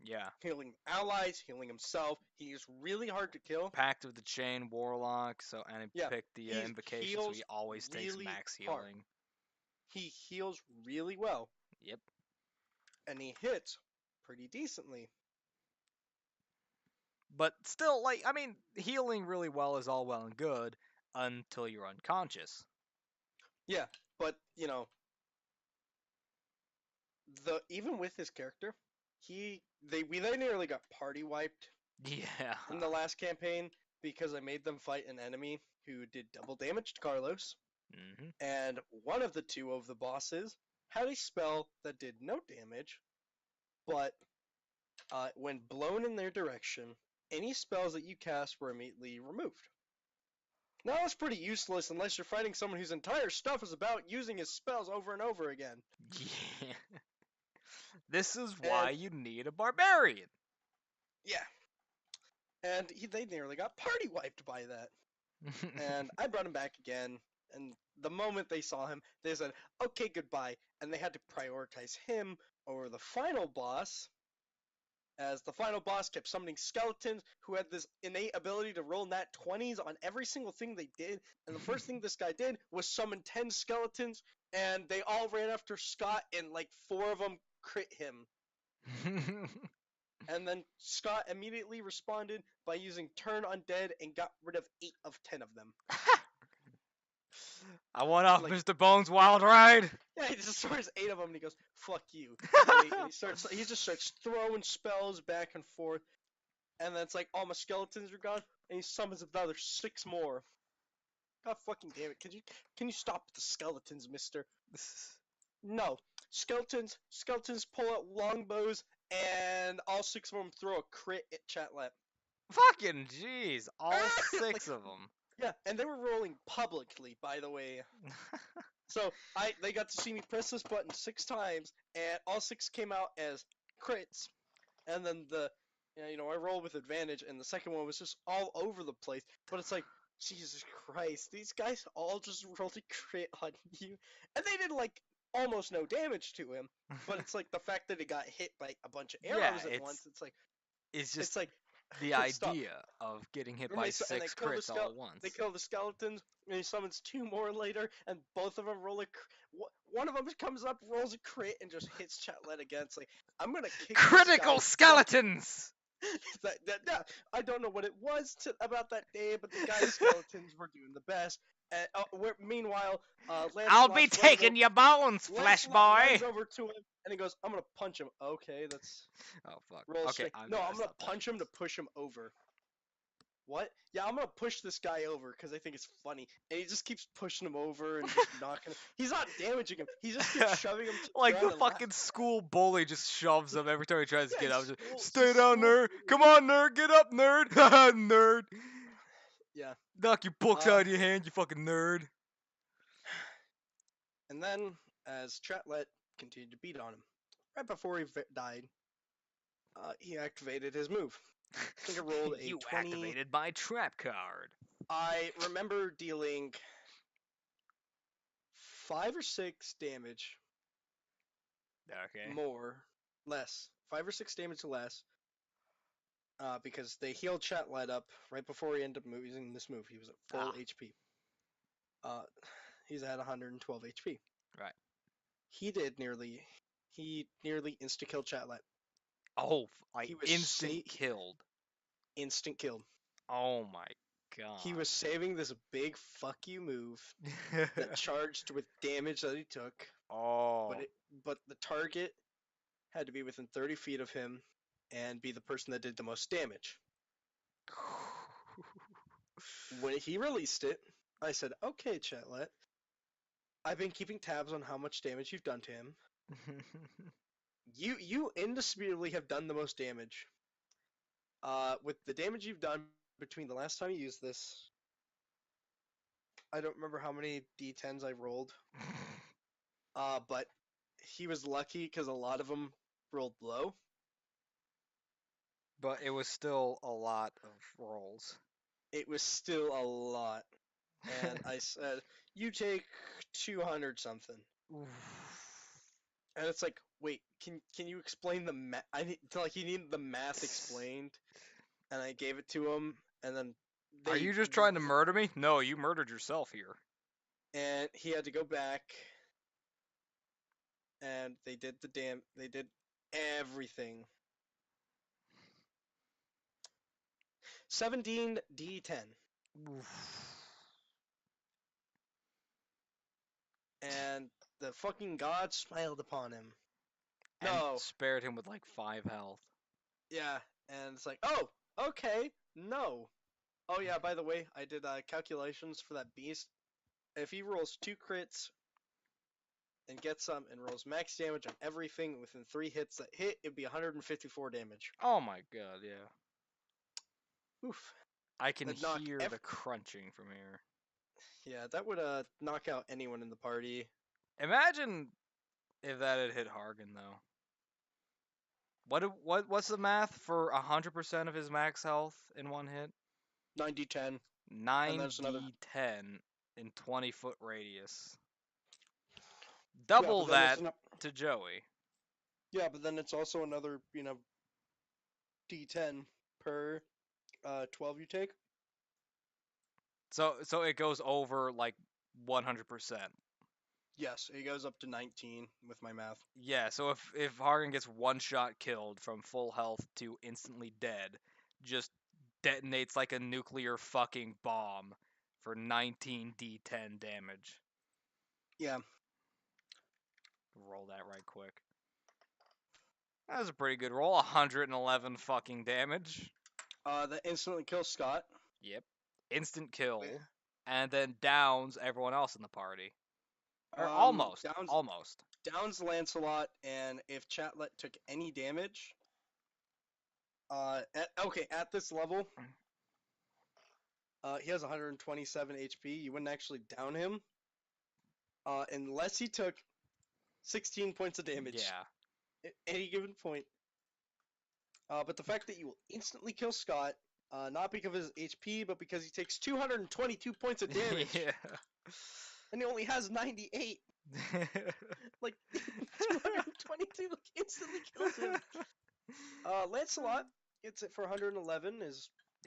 A: Yeah.
B: Healing allies, healing himself. He is really hard to kill.
A: Pact of the Chain, Warlock, and he
B: Yeah,
A: picked the
B: he
A: Invocation, so
B: heals
A: he always takes
B: really
A: max
B: hard.
A: healing.
B: He heals really well.
A: Yep.
B: And he hits pretty decently.
A: But still, like, I mean, healing really well is all well and good until you're unconscious.
B: Yeah, but even with his character, they nearly got party wiped
A: Yeah.
B: in the last campaign because I made them fight an enemy who did double damage to Carlos,
A: Hmm.
B: and one of the two of the bosses had a spell that did no damage, but when blown in their direction, any spells that you cast were immediately removed. Now that's pretty useless unless you're fighting someone whose entire stuff is about using his spells over and over again.
A: Yeah. This is why
B: And
A: you need a barbarian.
B: yeah, and they nearly got party wiped by that. And I brought him back again, and the moment they saw him, they said, okay, goodbye, and they had to prioritize him over the final boss, as the final boss kept summoning skeletons who had this innate ability to roll nat 20s on every single thing they did, and the first thing this guy did was summon 10 skeletons, and they all ran after Scott, and like 4 of them crit him. And then Scott immediately responded by using Turn Undead and got rid of 8 of 10 of them.
A: I want off
B: Like,
A: Mr. Bones' wild ride.
B: yeah, he just throws 8 of them and he goes, "Fuck you." He just starts throwing spells back and forth, and then it's like all my skeletons are gone, and he summons another 6 more. God fucking damn it! Can you stop the skeletons, Mister? No, skeletons pull out longbows, and all 6 of them throw a crit at Chatlet.
A: Fucking jeez, all
B: Like,
A: 6 of them.
B: yeah, and they were rolling publicly, by the way. So they got to see me press this button 6 times, and all 6 came out as crits. And then I rolled with advantage, and the second one was just all over the place. But it's like, Jesus Christ, these guys all just rolled a crit on you, and they did like almost no damage to him. But it's like the fact that it got hit by a bunch of
A: Yeah,
B: arrows at once.
A: it's just
B: It's like,
A: the
B: stop.
A: idea of getting hit
B: And
A: by
B: and they
A: 6
B: kill
A: crits all at once.
B: they kill the skeletons, and he summons 2 more later, and both of them roll one of them comes up, rolls a crit, and just hits Chatlet again. It's like, I'm gonna kick
A: Critical
B: this
A: skeletons!
B: I don't know what it was about that day, but the guy's skeletons were doing the best. And meanwhile,
A: I'll be
B: Lancelot's
A: taking your bones, flesh
B: Lancelot
A: boy!
B: runs over to him, and he goes, "I'm gonna punch him." Okay, that's
A: Oh, fuck.
B: roll
A: Okay,
B: strength.
A: I'm
B: No,
A: gonna
B: I'm gonna
A: stop
B: punch
A: touching
B: him to
A: this.
B: push him over. What? Yeah, I'm gonna push this guy over because I think it's funny, and he just keeps pushing him over and just knocking him. He's not damaging him. He just keeps shoving him to the
A: Like
B: ground
A: the
B: and
A: fucking school bully just shoves him every time he tries to
B: Yeah,
A: get up.
B: he's
A: Just,
B: school.
A: stay
B: He's
A: down,
B: school.
A: nerd! Come on, nerd! Get up, nerd! Haha, nerd!
B: Yeah.
A: Knock your books out of your hand, you fucking nerd!
B: And then, as Chatlet continued to beat on him, right before he died, he activated his move. I think I rolled a
A: You
B: 20.
A: activated my trap card.
B: I remember dealing 5 or 6 damage
A: Okay.
B: less. 5 or 6 damage less. Because they healed Chatlet up right before he ended up using this move. He was at full HP. He's at 112 HP.
A: Right.
B: He nearly insta-killed Chatlet.
A: Oh, like
B: He was
A: instant killed.
B: Instant killed.
A: Oh my god.
B: He was saving this big fuck you move that charged with damage that he took,
A: oh.
B: but the target had to be within 30 feet of him and be the person that did the most damage. When he released it, I said, "Okay, Chatlet, I've been keeping tabs on how much damage you've done to him. You indisputably have done the most damage. With the damage you've done between the last time you used this, I don't remember how many d10s I rolled. But he was lucky because a lot of them rolled low.
A: But it was still a lot of rolls.
B: It was still a lot. And I said, you take 200 something. And it's like, wait, can you explain the math? He needed the math explained. And I gave it to him, and then
A: Are you just trying to murder me? No, you murdered yourself here.
B: And he had to go back, and they did everything. 17d10. And the fucking god smiled upon him.
A: And
B: No.
A: spared him with like 5 health.
B: Yeah. And it's like, oh, okay, no. Oh yeah, by the way, I did calculations for that beast. If he rolls 2 crits and gets some and rolls max damage on everything within 3 hits that hit, it'd be 154 damage.
A: Oh my god, yeah.
B: Oof.
A: I can
B: That'd knock
A: hear the crunching from here.
B: Yeah, that would knock out anyone in the party.
A: Imagine if that had hit Hargan though. What's the math for 100% of his max health in one hit?
B: 90-10. And
A: 9
B: there's another.
A: d10 in 20-foot radius.
B: Yeah,
A: Double
B: but then
A: that to Joey.
B: yeah, but then it's also another, D10 per 12 you take.
A: So it goes over like 100%.
B: Yes, it goes up to 19 with my math.
A: Yeah, so if Hargan gets one shot killed from full health to instantly dead, just detonates like a nuclear fucking bomb for 19d10 damage.
B: Yeah.
A: Roll that right quick. That was a pretty good roll. 111 fucking damage.
B: That instantly kills Scott.
A: Yep. Instant kill.
B: Wait.
A: And then downs everyone else in the party. Or almost. Almost.
B: Downs Lancelot, and if Chatlet took any damage, at this level, he has 127 HP. You wouldn't actually down him, unless he took 16 points of damage.
A: Yeah.
B: At any given point. But the fact that you will instantly kill Scott, not because of his HP, but because he takes 222 points of damage,
A: Yeah.
B: and he only has 98. Like 222 instantly kills him. Lancelot gets it for 111.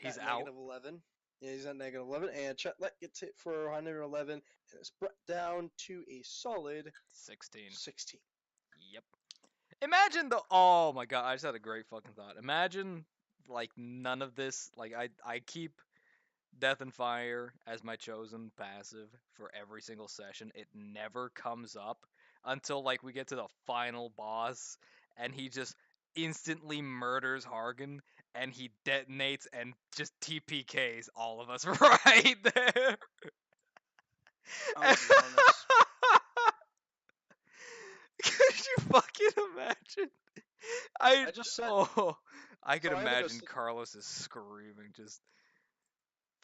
A: He's
B: at
A: out.
B: -11. Yeah, he's at -11, and Chetlet gets it for 111, and it's brought down to a solid
A: 16.
B: 16.
A: Yep. Imagine the. Oh my god, I just had a great fucking thought. Imagine, like, none of this. Like, I keep Death and Fire as my chosen passive for every single session. It never comes up until, like, we get to the final boss, and he just instantly murders Hargan, and he detonates and just TPKs all of us right there.
B: I'll be honest.
A: Could you fucking imagine?
B: I just said.
A: I could
B: So I had to go
A: imagine
B: sit-
A: Carlos is screaming, just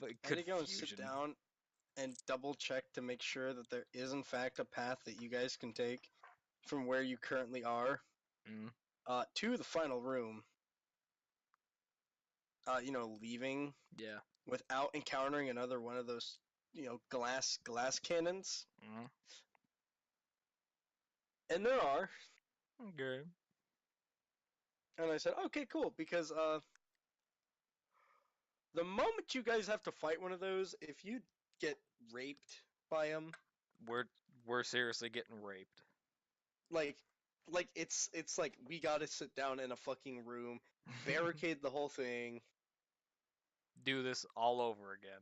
A: like
B: I had to go and
A: confusion.
B: sit down and double check to make sure that there is in fact a path that you guys can take from where you currently are
A: Mm.
B: To the final room. Leaving
A: Yeah.
B: without encountering another one of those, glass cannons.
A: Mm.
B: And there are.
A: Okay.
B: And I said, okay, cool, because the moment you guys have to fight one of those, if you get raped by them,
A: We're seriously getting raped.
B: like it's like we gotta sit down in a fucking room, barricade the whole thing.
A: Do this all over again.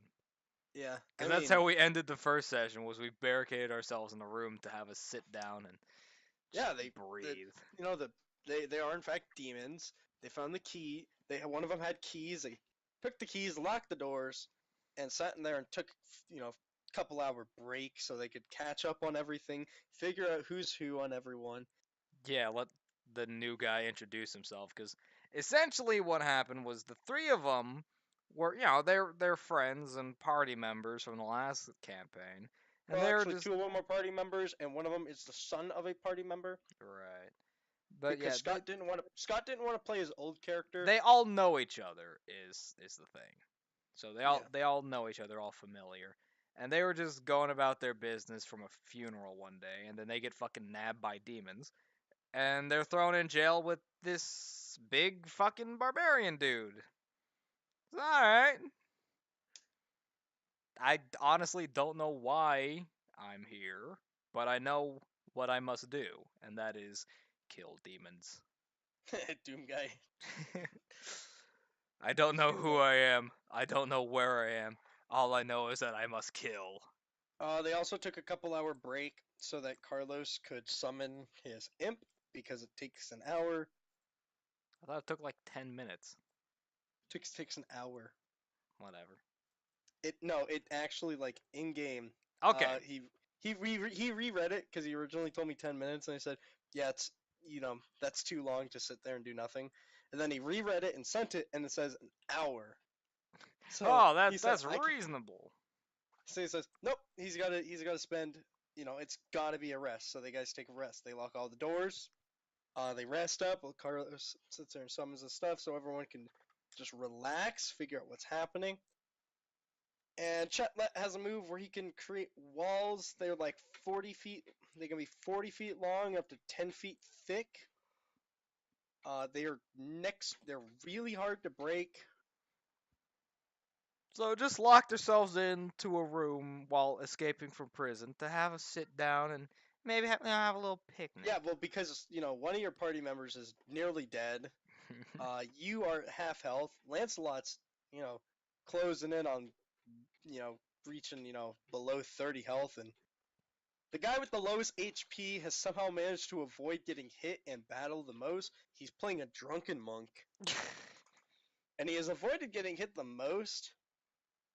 B: Yeah,
A: Because that's how we ended the first session. Was we barricaded ourselves in a room to have us sit down and just breathe.
B: They are in fact demons. They found the key. One of them had keys. They took the keys, locked the doors, and sat in there and took a couple hour break so they could catch up on everything, figure out who's who on everyone.
A: Yeah, let the new guy introduce himself. Because essentially what happened was the three of them were, they're friends and party members from the last campaign. And
B: Well,
A: they were
B: actually,
A: just
B: 2 of them are party members, and one of them is the son of a party member.
A: right. But
B: Because
A: yeah,
B: Scott didn't want to play his old character.
A: they all know each other is the thing. So
B: Yeah.
A: they all know each other, all familiar. And they were just going about their business from a funeral one day, and then they get fucking nabbed by demons, and they're thrown in jail with this big fucking barbarian dude. It's alright. I honestly don't know why I'm here, but I know what I must do, and that is kill demons.
B: Doom guy.
A: I don't know
B: Shoot
A: who
B: 'em.
A: I am. I don't know where I am. All I know is that I must kill.
B: They also took a couple-hour break so that Carlos could summon his imp because it takes an hour.
A: I thought it took like 10 minutes.
B: Takes an hour.
A: Whatever.
B: It actually like in game.
A: Okay.
B: He reread it because he originally told me 10 minutes, and I said, yeah, it's that's too long to sit there and do nothing. And then he reread it and sent it, and it says an hour. So
A: Oh,
B: he said
A: that's
B: I can.
A: reasonable.
B: So he says nope. He's gotta spend. It's gotta be a rest. So the guys take a rest. They lock all the doors. They rest up while Carlos sits there and summons the stuff, so everyone can just relax, figure out what's happening. And Chetlet has a move where he can create walls. They're like 40 feet. They can be 40 feet long, up to 10 feet thick. They're really hard to break.
A: So just locked yourselves into a room while escaping from prison to have a sit down and maybe have a little picnic.
B: Yeah, well, because one of your party members is nearly dead. You are at half health. Lancelot's closing in on reaching below 30 health, and the guy with the lowest HP has somehow managed to avoid getting hit and battle the most. He's playing a drunken monk, and he has avoided getting hit the most.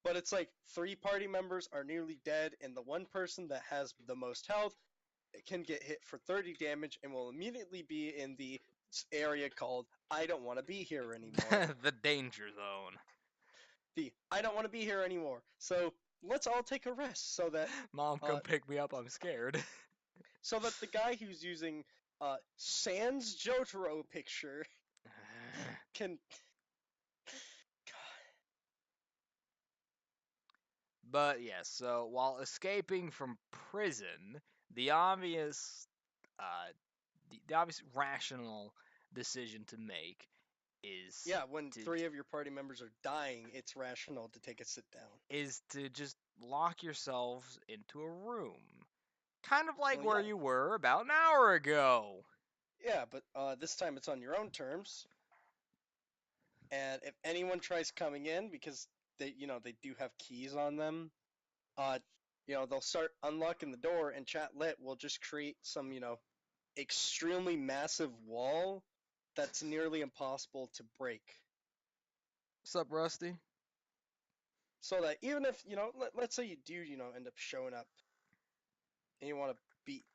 B: But it's like 3 party members are nearly dead, and the one person that has the most health can get hit for 30 damage and will immediately be in the area called I don't want to be here anymore.
A: The danger zone.
B: The I don't want to be here anymore. So let's all take a rest
A: Mom,
B: uh,
A: come pick me up. I'm scared.
B: so that the guy who's using Sans Jotaro picture can.
A: But yes, so while escaping from prison, the obvious, uh, the obvious rational decision to make is
B: Yeah, when
A: to
B: 3 of your party members are dying, it's rational to take a sit down.
A: just lock yourselves into a room, kind of like
B: Well,
A: where
B: yeah,
A: you were about an hour ago.
B: yeah, but this time it's on your own terms. And if anyone tries coming in, because they do have keys on them, uh, they'll start unlocking the door, and chat lit will just create some, extremely massive wall that's nearly impossible to break.
A: Sup, Rusty?
B: So that even if, let's say you do, end up showing up and you want to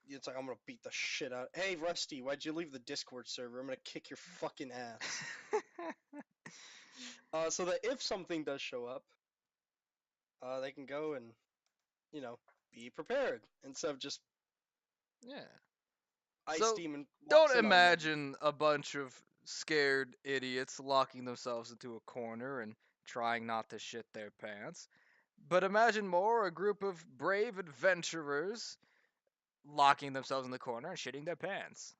B: it's like, I'm going to beat the shit out. Hey, Rusty, why'd you leave the Discord server? I'm going to kick your fucking ass. So that if something does show up, they can go and, you know, be prepared instead of just
A: Yeah.
B: Ice
A: So
B: Demon walks
A: don't
B: in on them.
A: imagine a bunch of scared idiots locking themselves into a corner and trying not to shit their pants. But imagine more a group of brave adventurers locking themselves in the corner and shitting their pants.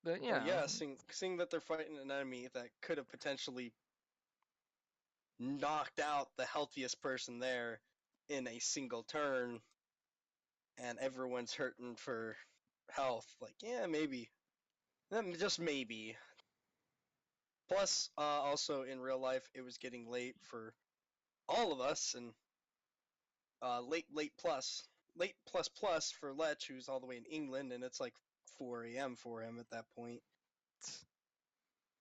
A: But you
B: Well,
A: know,
B: yeah, seeing that they're fighting an enemy that could have potentially knocked out the healthiest person there in a single turn, and everyone's hurting for health. Like, yeah, maybe. Just maybe. Plus, also in real life, it was getting late for all of us, and late plus plus for Lech, who's all the way in England, and it's like 4 a.m. for him at that point.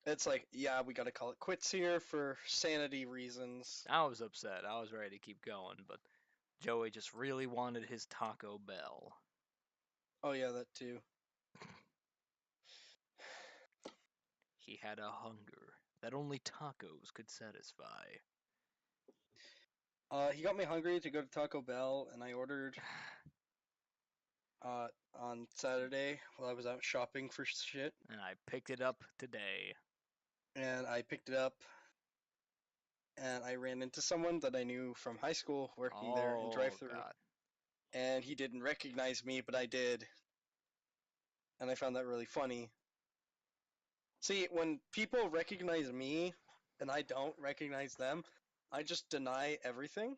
B: It's like, yeah, we gotta call it quits here for sanity reasons.
A: I was upset. I was ready to keep going, but Joey just really wanted his Taco Bell.
B: Oh yeah, that too.
A: He had a hunger that only tacos could satisfy.
B: He got me hungry to go to Taco Bell, and I ordered on Saturday while I was out shopping for shit,
A: And I picked it up today.
B: and I picked it up, and I ran into someone that I knew from high school working there in
A: Oh,
B: drive-through,
A: God.
B: and he didn't recognize me, but I did, and I found that really funny. See, when people recognize me and I don't recognize them, I just deny everything.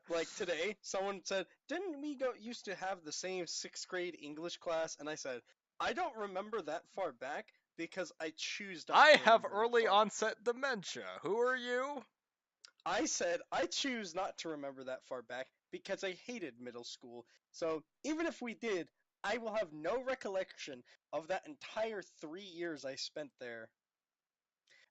B: Like today, someone said, "Didn't we go used to have the same 6th grade English class?" And I said, I don't remember that far back because I choose not
A: I
B: to
A: have
B: remember that
A: early
B: far.
A: onset dementia. Who are you?
B: I said I choose not to remember that far back because I hated middle school. So even if we did, I will have no recollection of that entire 3 years I spent there.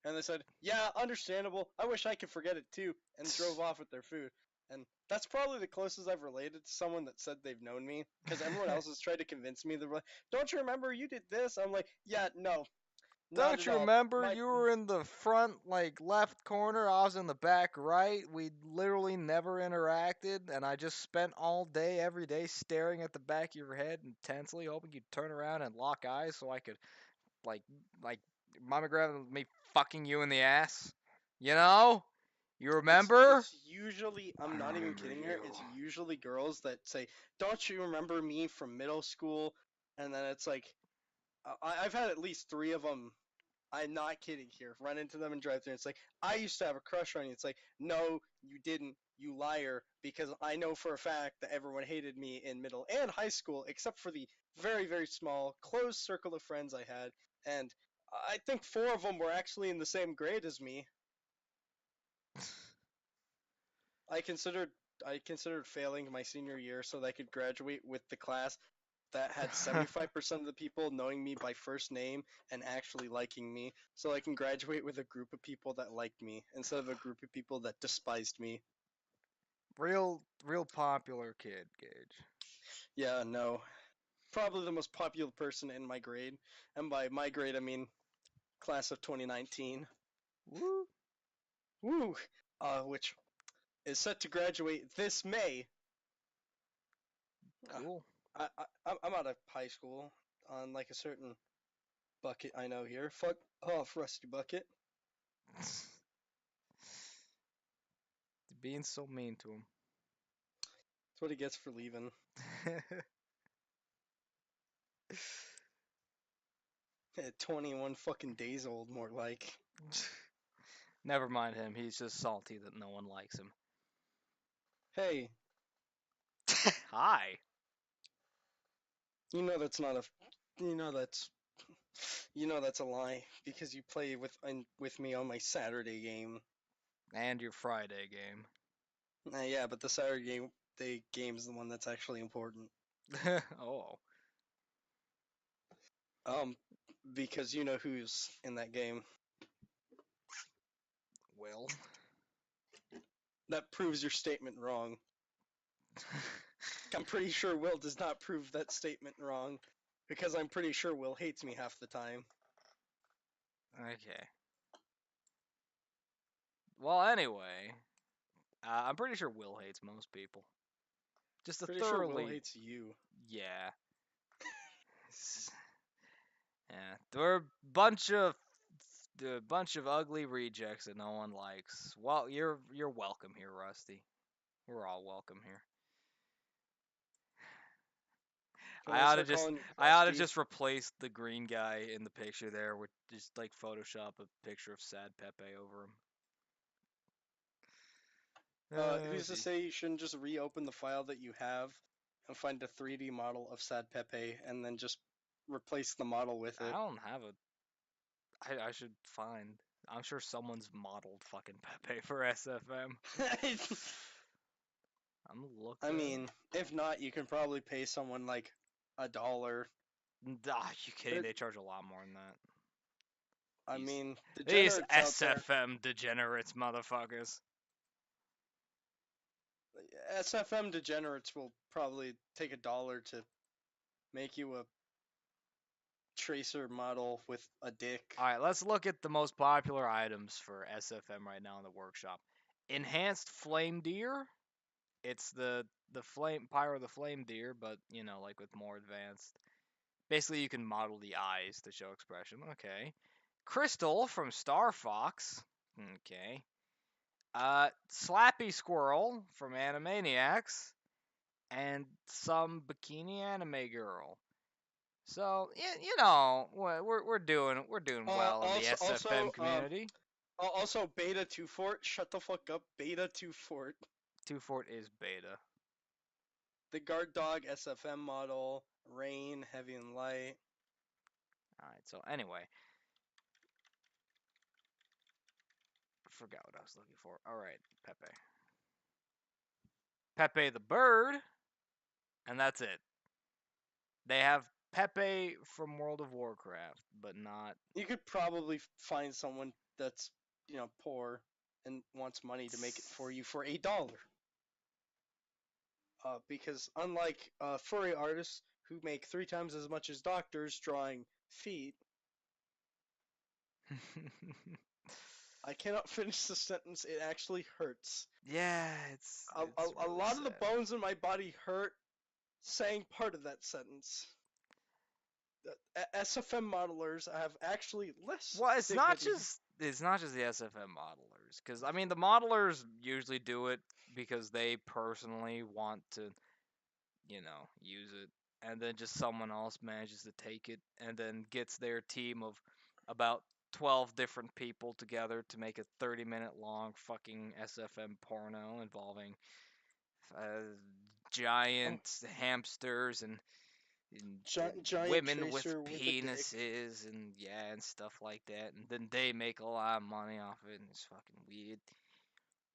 B: And they said, yeah, understandable. I wish I could forget it too, and drove off with their food. And that's probably the closest I've related to someone that said they've known me, because everyone else has tried to convince me. They're like, don't you remember you did this? I'm like, yeah, no, not
A: Don't
B: at
A: you
B: all.
A: remember
B: My
A: you were in the front, like, left corner? I was in the back right. We literally never interacted, and I just spent all day, every day, staring at the back of your head intensely, hoping you'd turn around and lock eyes so I could, like, like, mama grabbing me fucking you in the ass. You know? You remember?
B: it's usually, I'm
A: I
B: not even
A: remember
B: kidding her.
A: you.
B: It's usually girls that say, don't you remember me from middle school? And then it's like, I've had at least three of them. I'm not kidding here. Run into them and drive through. It's like, I used to have a crush on you. It's like, no, you didn't, you liar. Because I know for a fact that everyone hated me in middle and high school, except for the very, very small, closed circle of friends I had. And I think four of them were actually in the same grade as me. I considered I considered failing my senior year so that I could graduate with the class that had 75% of the people knowing me by first name and actually liking me, so I can graduate with a group of people that liked me instead of a group of people that despised me.
A: Real popular kid, Gage.
B: Yeah, no. Probably the most popular person in my grade, and by my grade I mean class of 2019.
A: Woo.
B: Woo! Which is set to graduate this May. Uh,
A: Cool.
B: I'm out of high school on like a certain bucket I know here. Fuck off, Rusty Bucket.
A: Being so mean to him.
B: That's what he gets for leaving. At 21 fucking days old, more like.
A: Never mind him. He's just salty that no one likes him.
B: Hey,
A: Hi.
B: you know that's not a. You know that's. You know that's a lie because you play with me on my Saturday game.
A: And your Friday game.
B: Yeah, but the Saturday game is the one that's actually important.
A: Oh.
B: Um, because you know who's in that game.
A: Well.
B: That proves your statement wrong. I'm pretty sure Will does not prove that statement wrong, because I'm pretty sure Will hates me half the time.
A: Okay. Well, anyway. I'm pretty sure Will hates most people. Just a
B: Pretty sure Will
A: thoroughly.
B: hates you.
A: Yeah. Yeah. They're a bunch of ugly rejects that no one likes. Well, you're welcome here, Rusty. We're all welcome here.
B: You want me to start calling you
A: I oughta
B: Crusty?
A: just replace the green guy in the picture there with just like Photoshop a picture of Sad Pepe over him. Oh,
B: Who's to
A: gee.
B: say you shouldn't just reopen the file that you have and find a 3D model of Sad Pepe and then just replace the model with
A: I
B: it?
A: don't have a. I should find. I'm sure someone's modeled fucking Pepe for SFM. I'm gonna look
B: I
A: that up.
B: mean, if not, you can probably pay someone like $1.
A: You kidding?
B: There,
A: They charge a lot more than that.
B: I
A: These
B: mean,
A: these
B: degenerates out there.
A: SFM degenerates, motherfuckers.
B: SFM degenerates will probably take $1 to make you a tracer model with a dick.
A: All right, let's look at the most popular items for SFM right now in the workshop. Enhanced flame deer. It's the flame pyro the flame deer, but like with more advanced. Basically, you can model the eyes to show expression. Okay. Crystal from Star Fox. Okay. Slappy Squirrel from Animaniacs, and some bikini anime girl. So we're doing well in the
B: Also,
A: SFM
B: also,
A: community.
B: also, Beta 2 Fort. Shut the fuck up, Beta 2 Fort.
A: Two Fort is beta.
B: The guard dog SFM model, Rain, Heavy and Light.
A: Alright, so anyway. Forgot what I was looking for. Alright, Pepe. Pepe the bird, and that's it. They have Pepe from World of Warcraft, but not.
B: You could probably find someone that's poor and wants money to make it for you for $1. Because unlike furry artists who make 3 times as much as doctors drawing feet, I cannot finish the sentence. It actually hurts.
A: Yeah, it's
B: A, a, a
A: really
B: lot of the
A: sad.
B: bones in my body hurt saying part of that sentence. SFM modelers have actually less
A: Well,
B: dignity.
A: it's not just the SFM modelers, because I mean the modelers usually do it because they personally want to, use it, and then just someone else manages to take it, and then gets their team of about 12 different people together to make a 30-minute long fucking SFM porno involving uh,
B: Um,
A: giant hamsters and
B: giant
A: women with
B: tracer with a dick.
A: penises and yeah and stuff like that, and then they make a lot of money off it, and it's fucking weird.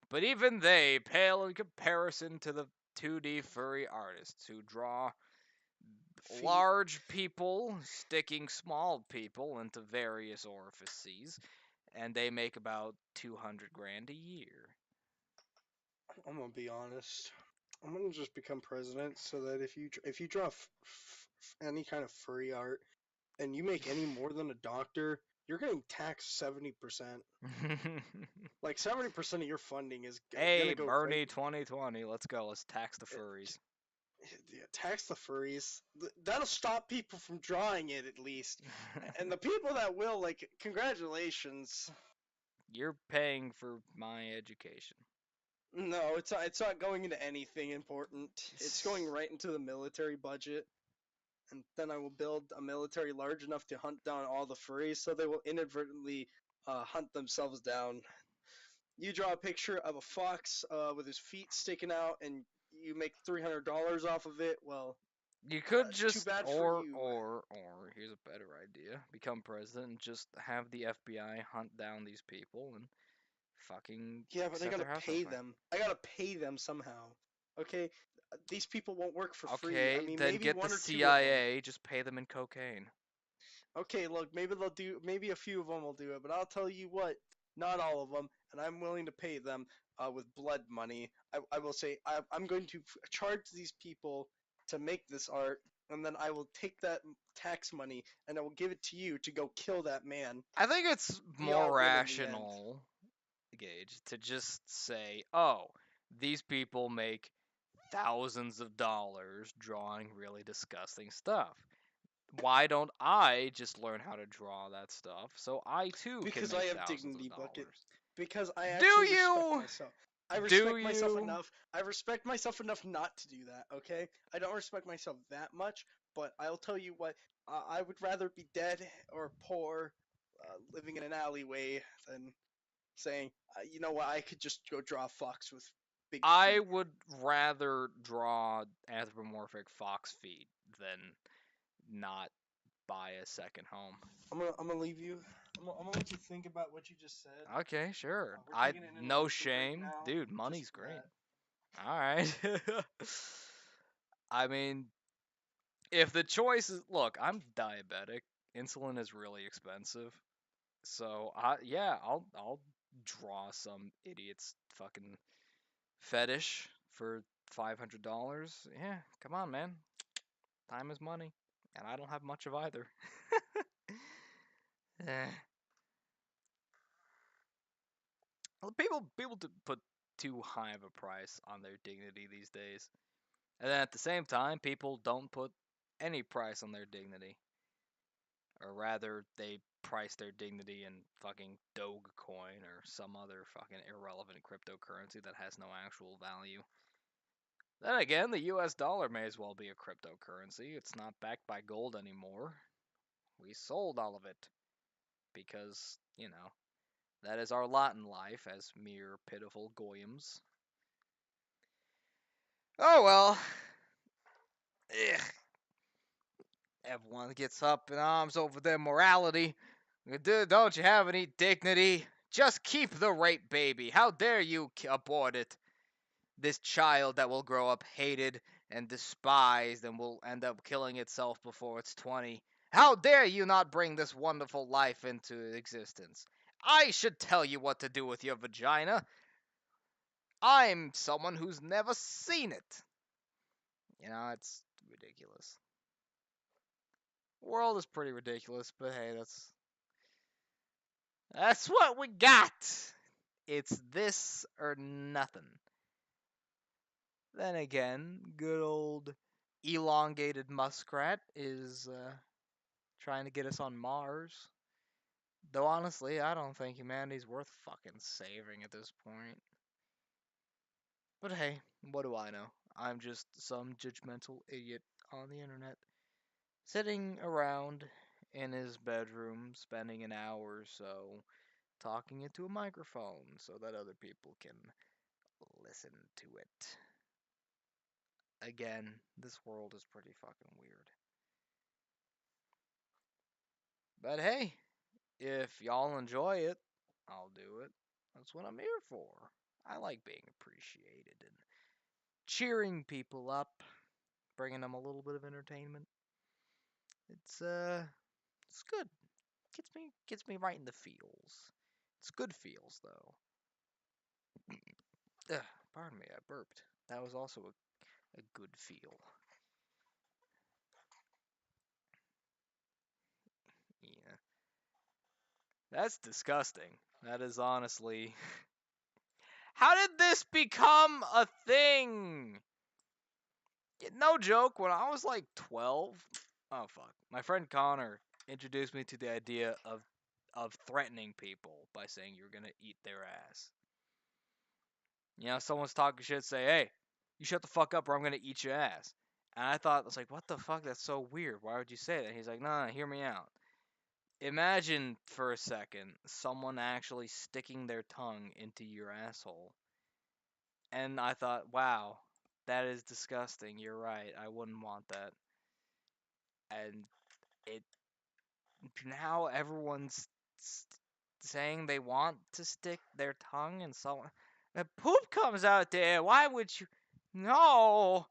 A: But even they pale in comparison to the 2D furry artists who draw
B: Feet.
A: large people sticking small people into various orifices, and they make about 200 grand a year.
B: I'm gonna be honest. I'm gonna just become president so that if you draw any kind of furry art and you make any more than a doctor, you're getting taxed 70%. Like 70% of your funding is
A: Hey,
B: gonna go right.
A: Bernie 2020, let's go. Let's tax the furries.
B: Yeah, tax the furries. That'll stop people from drawing it at least. And the people that will, like, congratulations.
A: You're paying for my education.
B: No, it's not. It's not going into anything important. It's going right into the military budget, and then I will build a military large enough to hunt down all the furries, so they will inadvertently hunt themselves down. You draw a picture of a fox with his feet sticking out, and you make $300 off of it. Well,
A: You could
B: too
A: just,
B: bad for
A: or,
B: you.
A: or, or, here's a better idea. Become president and just have the FBI hunt down these people and fucking
B: Yeah, but I
A: set
B: gotta
A: their house on
B: pay
A: fire.
B: them. I gotta pay them somehow. Okay, these people won't work for free. I
A: Okay,
B: mean,
A: then
B: maybe
A: get the
B: one or two of them.
A: CIA, just pay them in cocaine.
B: Okay, look, maybe they'll do. Maybe a few of them will do it, but I'll tell you what, not all of them, and I'm willing to pay them with blood money. I will say I'm going to charge these people to make this art, and then I will take that tax money and I will give it to you to go kill that man.
A: I think it's
B: We
A: more
B: all win in the end.
A: rational, Gage, to just say, oh, these people make thousands of dollars drawing really disgusting stuff. Why don't I just learn how to draw that stuff so I too can
B: Because I
A: make
B: have
A: thousands of
B: dignity bucket.
A: dollars?
B: Because I
A: Do
B: actually respect
A: you?
B: myself. I
A: Do
B: respect myself
A: you?
B: enough. I respect myself enough not to do that. Okay, I don't respect myself that much, but I'll tell you what. I would rather be dead or poor, living in an alleyway, than saying, you know what, I could just go draw a fox with big
A: I
B: feet.
A: would rather draw anthropomorphic fox feet than not buy a second home.
B: I'm gonna leave you. I'm gonna let you think about what you just said.
A: Okay, sure.
B: We're
A: I
B: taking an
A: no
B: intermission break
A: shame,
B: now,
A: dude.
B: just
A: Money's
B: for
A: great.
B: that.
A: All right. I mean, if the choice is, look, I'm diabetic. Insulin is really expensive. So I'll draw some idiot's fucking fetish for $500. Yeah, come on, man. Time is money, and I don't have much of either. Eh. Well, people put too high of a price on their dignity these days, and then at the same time, people don't put any price on their dignity, or rather, they price their dignity in fucking Dogecoin or some other fucking irrelevant cryptocurrency that has no actual value. Then again, the US dollar may as well be a cryptocurrency. It's not backed by gold anymore. We sold all of it because, that is our lot in life as mere pitiful goyams. Oh well. Ugh. Everyone gets up in arms over their morality. Don't you have any dignity? Just keep the rape baby. How dare you abort it? This child that will grow up hated and despised and will end up killing itself before it's 20. How dare you not bring this wonderful life into existence? I should tell you what to do with your vagina. I'm someone who's never seen it. It's ridiculous. The world is pretty ridiculous, but hey, that's what we got. It's this or nothing. Then again, good old elongated muskrat is trying to get us on Mars. Though honestly, I don't think humanity's worth fucking saving at this point. But hey, what do I know? I'm just some judgmental idiot on the internet, sitting around in his bedroom, spending an hour or so talking into a microphone so that other people can listen to it. Again, this world is pretty fucking weird. But hey, if y'all enjoy it, I'll do it. That's what I'm here for. I like being appreciated and cheering people up, bringing them a little bit of entertainment. It's good. Gets me right in the feels. It's good feels though. Ugh, pardon me, I burped. That was also a good feel. Yeah. That's disgusting. That is honestly. How did this become a thing? No joke, when I was like 12, oh fuck, my friend Connor introduced me to the idea of threatening people by saying you're gonna eat their ass. Someone's talking shit, say, hey, you shut the fuck up or I'm gonna eat your ass. And I thought, I was like, what the fuck? That's so weird. Why would you say that? He's like, nah, hear me out. Imagine for a second someone actually sticking their tongue into your asshole. And I thought, wow, that is disgusting. You're right. I wouldn't want that. And it now everyone's saying they want to stick their tongue in someone. The poop comes out there. Why would you? No.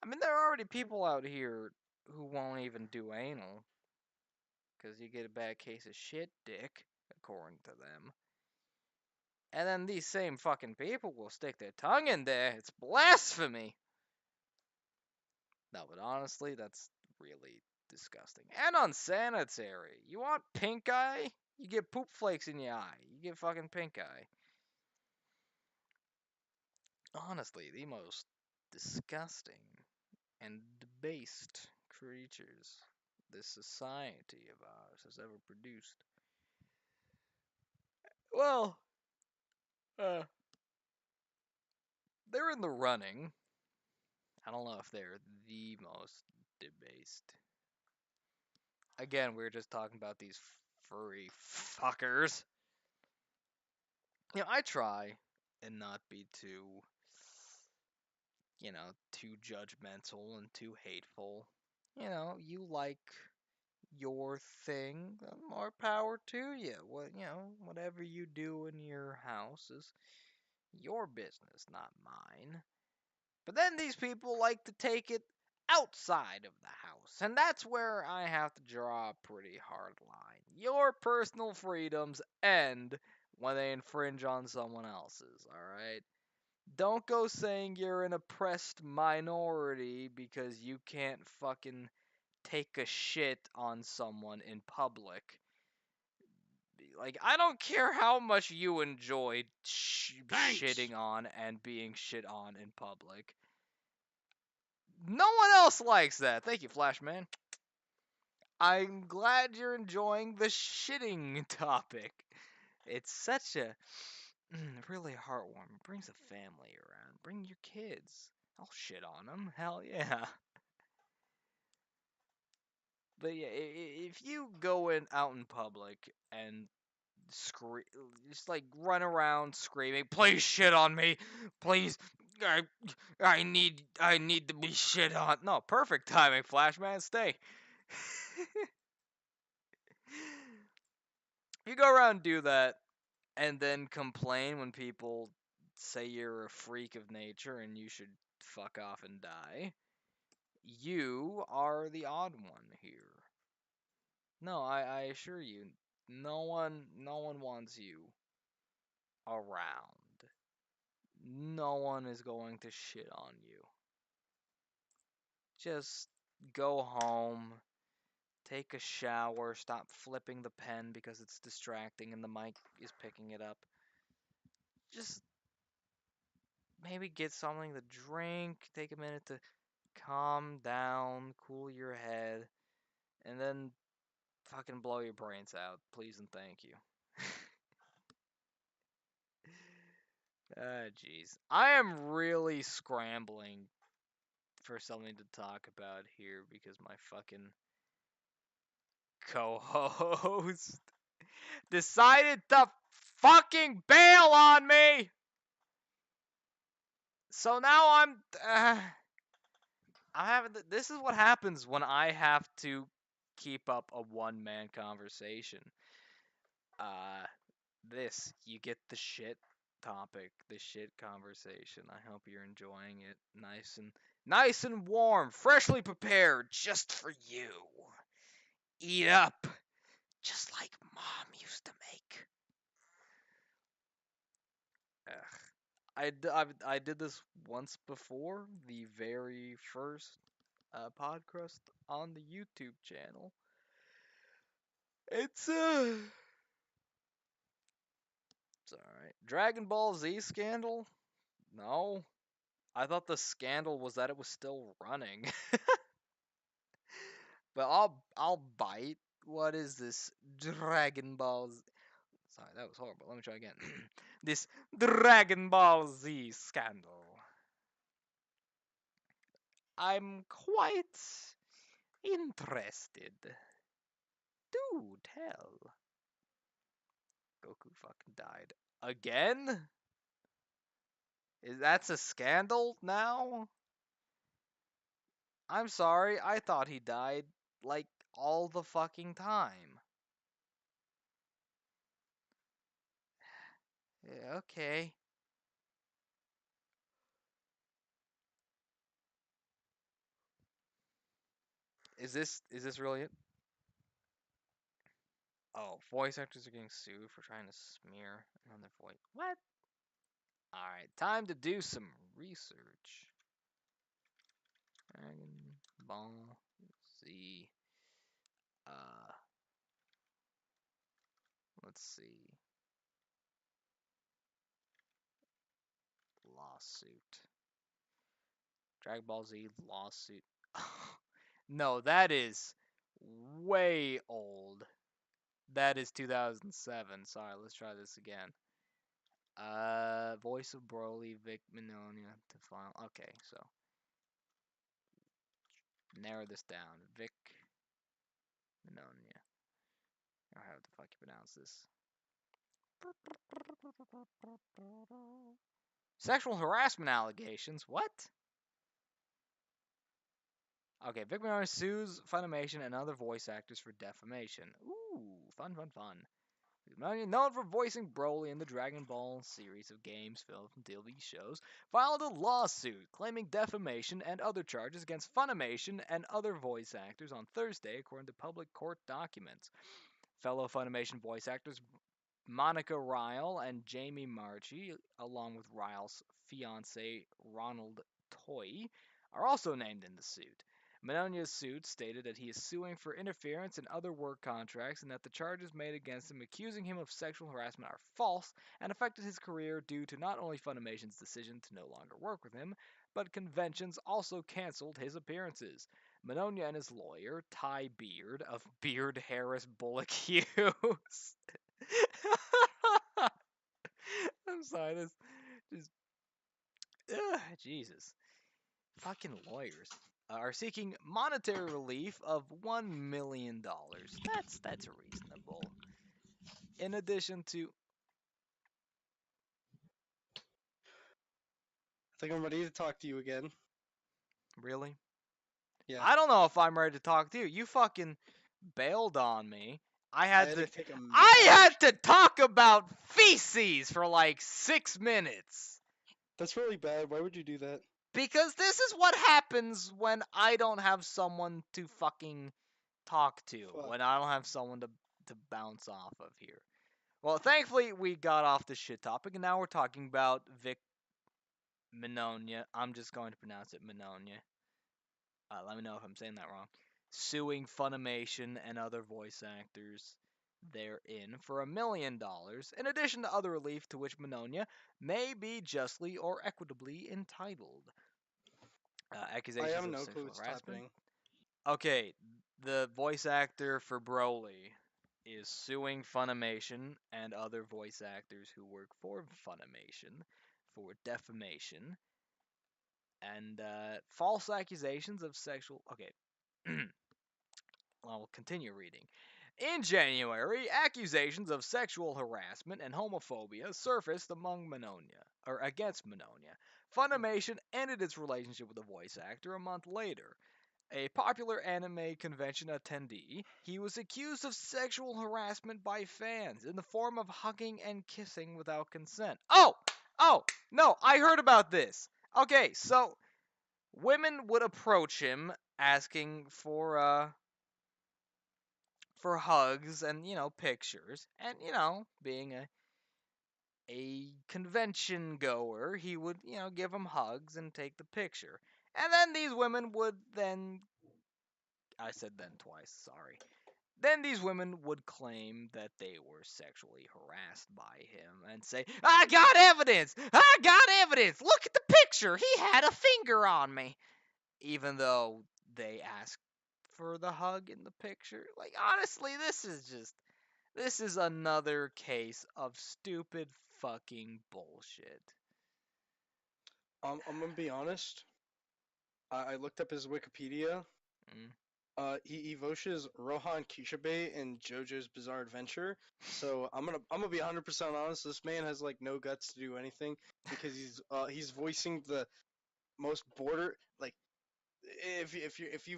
A: I mean, there are already people out here who won't even do anal because you get a bad case of shit dick, according to them. And then these same fucking people will stick their tongue in there. It's blasphemy. No, but honestly, that's really disgusting and unsanitary. You want pink eye? You get poop flakes in your eye. You get fucking pink eye. Honestly, the most disgusting and debased creatures this society of ours has ever produced. Well, uh, they're in the running. I don't know if they're the most debased. Again, we were just talking about these furry fuckers. I try and not be too judgmental and too hateful. You like your thing, more power to you. Whatever you do in your house is your business, not mine. But then these people like to take it outside of the house, and that's where I have to draw a pretty hard line. Your personal freedoms end when they infringe on someone else's, alright? Don't go saying you're an oppressed minority because you can't fucking take a shit on someone in public. Like, I don't care how much you enjoy shitting on and being shit on in public. No one else likes that. Thank you, Flashman. I'm glad you're enjoying the shitting topic. It's such a really heartwarming. Brings a family around. Bring your kids. I'll shit on them. Hell yeah. But yeah, if you go out in public and scream, just like run around screaming, please shit on me, please, I, I need to be shit on. No, perfect timing, Flashman. Stay. You go around and do that, and then complain when people say you're a freak of nature and you should fuck off and die. You are the odd one here. No, I assure you, no one wants you around. No one is going to shit on you. Just go home, take a shower, stop flipping the pen because it's distracting and the mic is picking it up. Just maybe get something to drink, take a minute to calm down, cool your head, and then fucking blow your brains out. Please and thank you. Ah, jeez. I am really scrambling for something to talk about here because my fucking co-host decided to fucking bail on me. So now I'm having this is what happens when I have to keep up a one-man conversation. Uh you get the shit topic, the shit conversation. I hope you're enjoying it. Nice and warm, freshly prepared just for you. Eat up, just like mom used to make. Ugh. I did this once before, the very first Pod-Crust on the YouTube channel. It's it's alright. Dragon Ball Z scandal? No. I thought the scandal was that it was still running. But I'll bite. What is this Dragon Ball Z? Sorry, that was horrible. Let me try again. This Dragon Ball Z scandal. I'm quite interested. Do tell. Goku fucking died. Again? That's a scandal now? I'm sorry, I thought he died, like, all the fucking time. Yeah, okay. Is this really it? Oh, voice actors are getting sued for trying to smear another voice. What? Alright, time to do some research. Dragon Ball Z. Uh, let's see. Lawsuit. Dragon Ball Z lawsuit. No, that is way old. That is 2007. Sorry, let's try this again. Voice of Broly, Vic Minonia to file. Okay, so narrow this down. Vic Minonia. Or how the fuck you pronounce this? Sexual harassment allegations. What? Okay, Vic Minonia sues Funimation and other voice actors for defamation. Ooh, fun, fun, fun. Known for voicing Broly in the Dragon Ball series of games, films, and TV shows, filed a lawsuit claiming defamation and other charges against Funimation and other voice actors on Thursday, according to public court documents. Fellow Funimation voice actors Monica Ryle and Jamie Marchi, along with Ryle's fiance Ronald Toy, are also named in the suit. Minonia's suit stated that he is suing for interference in other work contracts and that the charges made against him accusing him of sexual harassment are false and affected his career due to not only Funimation's decision to no longer work with him, but conventions also canceled his appearances. Minonia and his lawyer, Ty Beard of Beard Harris Bullock Hughes. I'm sorry, this just Jesus. Fucking lawyers are seeking monetary relief of $1 million. That's reasonable. In addition to
B: think I'm ready to talk to you again.
A: Really?
B: Yeah,
A: I don't know if I'm ready to talk to you. You fucking bailed on me. I
B: I
A: had
B: had to
A: to
B: take a
A: I
B: massive.
A: had to talk about feces for like 6 minutes.
B: That's really bad. Why would you do that?
A: Because this is what happens when I don't have someone to fucking talk to.
B: Fuck.
A: When I don't have someone to bounce off of here. Well, thankfully we got off the shit topic and now we're talking about Vic Minonia. I'm just going to pronounce it Minonia. Let me know if I'm saying that wrong. Suing Funimation and other voice actors therein for $1 million, in addition to other relief to which Minonia may be justly or equitably entitled.
B: I
A: Accusations
B: have
A: of
B: no clue
A: sexual
B: what's
A: harassment.
B: happening.
A: Okay, the voice actor for Broly is suing Funimation and other voice actors who work for Funimation for defamation and false accusations of sexual. Okay. I'll continue reading. In January, accusations of sexual harassment and homophobia surfaced among Minonia, or against Minonia. Funimation ended its relationship with the voice actor a month later. A popular anime convention attendee, he was accused of sexual harassment by fans in the form of hugging and kissing without consent. Oh, no, I heard about this. Okay, so women would approach him asking for hugs and pictures, and being a convention goer, he would give them hugs and take the picture, and then these women would then I said then twice, sorry. Then these women would claim that they were sexually harassed by him and say, I got evidence! I got evidence! Look at the picture! He had a finger on me! Even though they asked for the hug in the picture. Like, honestly, this is another case of stupid fucking bullshit.
B: I'm gonna be honest. I looked up his Wikipedia.
A: Mm.
B: He voices Rohan Kishibe in JoJo's Bizarre Adventure. So I'm gonna be 100% honest. This man has like no guts to do anything because he's voicing the most border like if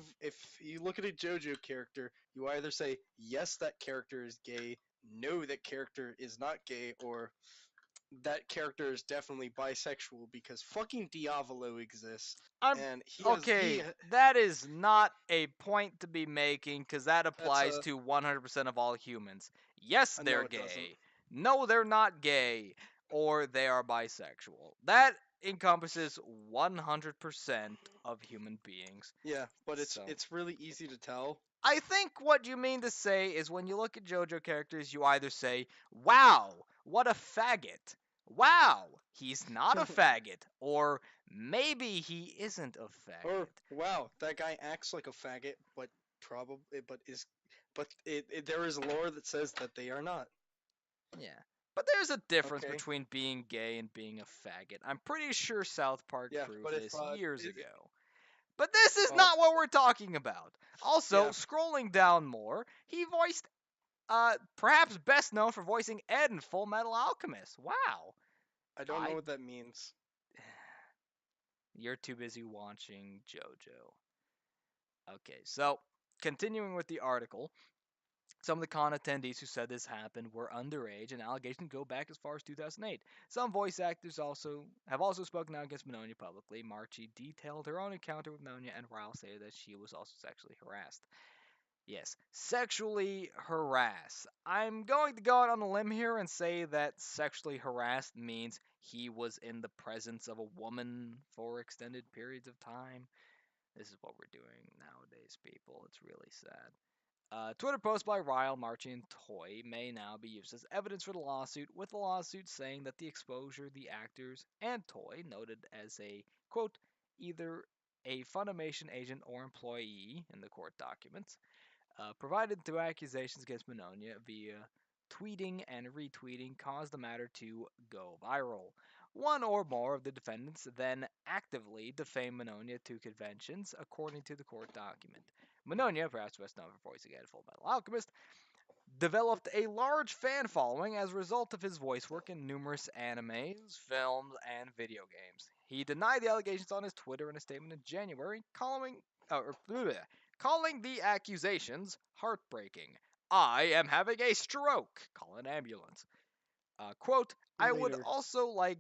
B: you look at a JoJo character, you either say yes that character is gay, no that character is not gay, or that character is definitely bisexual because fucking Diavolo exists
A: I'm
B: and he
A: okay. That is not a point to be making because that
B: that's
A: applies
B: a
A: to 100% of all humans. Yes,
B: no
A: they're
B: it doesn't.
A: gay. No, they're not gay. Or they are bisexual. That encompasses 100% of human beings.
B: Yeah, but it's
A: So,
B: it's really easy to tell.
A: I think what you mean to say is when you look at JoJo characters, you either say, wow, what a faggot. Wow, he's not a faggot. Or maybe he isn't a
B: Or
A: faggot.
B: wow, that guy acts like a faggot, but there is lore that says that they are not.
A: Yeah. But there's a difference
B: Okay.
A: between being gay and being a faggot. I'm pretty sure South Park
B: Yeah,
A: proved
B: but if
A: this years
B: is it,
A: ago. But this is
B: uh
A: not what we're talking about. Also,
B: yeah,
A: scrolling down more, he voiced perhaps best known for voicing Ed in Full Metal Alchemist. Wow.
B: I don't know
A: I
B: what that means.
A: You're too busy watching JoJo. Okay, so continuing with the article, some of the con attendees who said this happened were underage, and allegations go back as far as 2008. Some voice actors have also spoken out against Minonia publicly. Marchi detailed her own encounter with Minonia, and Ryle stated that she was also sexually harassed. Yes, sexually harass. I'm going to go out on a limb here and say that sexually harassed means he was in the presence of a woman for extended periods of time. This is what we're doing nowadays, people. It's really sad. Twitter post by Ryle, Marchi, and Toy may now be used as evidence for the lawsuit, with the lawsuit saying that the exposure the actors and Toy noted as a, quote, either a Funimation agent or employee in the court documents, provided through accusations against Minonia via tweeting and retweeting caused the matter to go viral. One or more of the defendants then actively defamed Minonia to conventions, according to the court document. Minonia, perhaps best known for voicing Ed Full Metal Alchemist, developed a large fan following as a result of his voice work in numerous animes, films, and video games. He denied the allegations on his Twitter in a statement in January, calling the accusations heartbreaking. I am having a stroke. Call an ambulance. Quote, I would
B: Later.
A: also like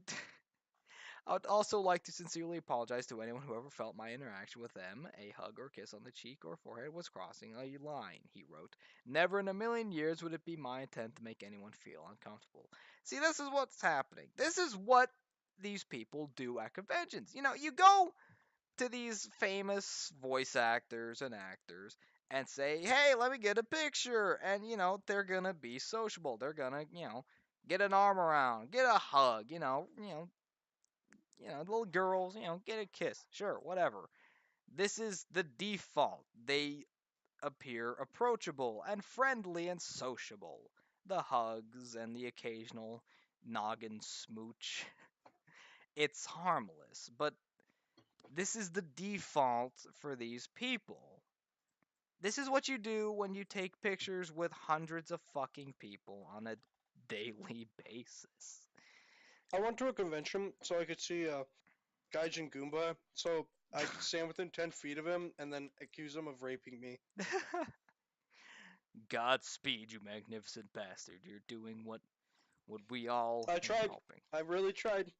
A: I would also like to sincerely apologize to anyone who ever felt my interaction with them, a hug or kiss on the cheek or forehead, was crossing a line, he wrote. Never in a million years would it be my intent to make anyone feel uncomfortable. See, this is what's happening. This is what these people do at conventions. You know, you go to these famous voice actors and actors and say, hey, let me get a picture. And, they're going to be sociable. They're going to, get an arm around, get a hug, little girls, get a kiss. Sure, whatever. This is the default. They appear approachable and friendly and sociable. The hugs and the occasional noggin smooch. It's harmless, but this is the default for these people. This is what you do when you take pictures with hundreds of fucking people on a daily basis.
B: I went to a convention so I could see Gaijin Goomba, so I could stand within 10 feet of him and then accuse him of raping me.
A: Godspeed, you magnificent bastard. You're doing what we all
B: I
A: were
B: tried.
A: hoping.
B: I really tried.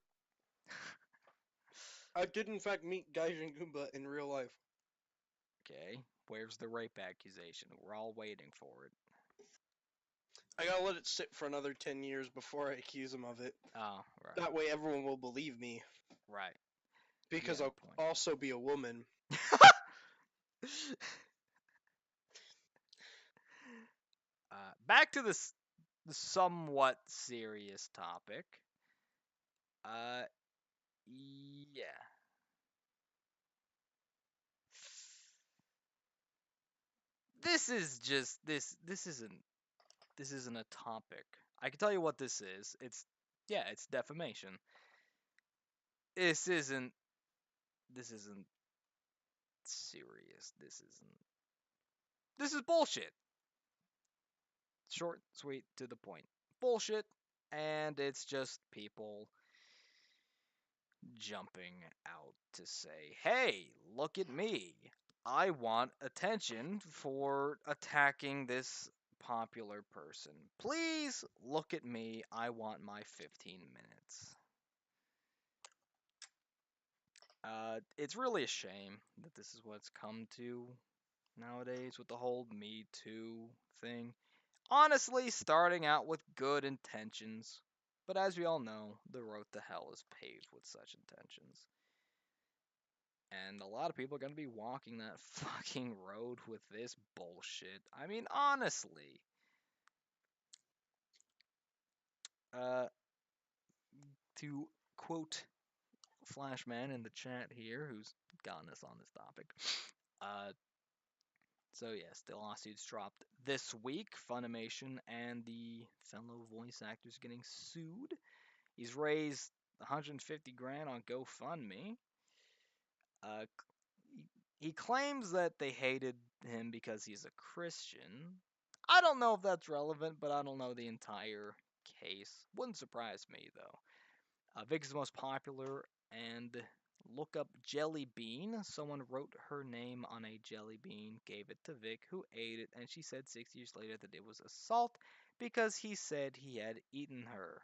B: I did in fact meet Gaijin Goomba in real life.
A: Okay, where's the rape accusation? We're all waiting for it.
B: I gotta let it sit for another 10 years before I accuse him of it.
A: Oh, right,
B: That way everyone will believe me.
A: right. You
B: Because
A: got
B: I'll
A: a point.
B: also be a woman.
A: Back to this somewhat serious topic. Uh, yeah. This is just this isn't a topic. I can tell you what this is. It's defamation. This isn't this isn't serious. This is bullshit. Short, sweet, to the point. Bullshit, and it's just people jumping out to say, hey, look at me. I want attention for attacking this popular person. Please look at me. I want my 15 minutes. It's really a shame that this is what's come to nowadays with the whole Me Too thing. Honestly, starting out with good intentions, but as we all know, the road to hell is paved with such intentions. And a lot of people are going to be walking that fucking road with this bullshit. I mean, honestly. Uh, to quote Flashman in the chat here, who's gotten us on this topic. Uh, so yes, the lawsuits dropped this week. Funimation and the fellow voice actors getting sued. He's raised 150 grand on GoFundMe. Uh, he claims that they hated him because he's a Christian. I don't know if that's relevant, but I don't know the entire case. Wouldn't surprise me though. Vic is the most popular, and look up Jelly Bean. Someone wrote her name on a jelly bean, gave it to Vic, who ate it, and she said 6 years later that it was assault because he said he had eaten her.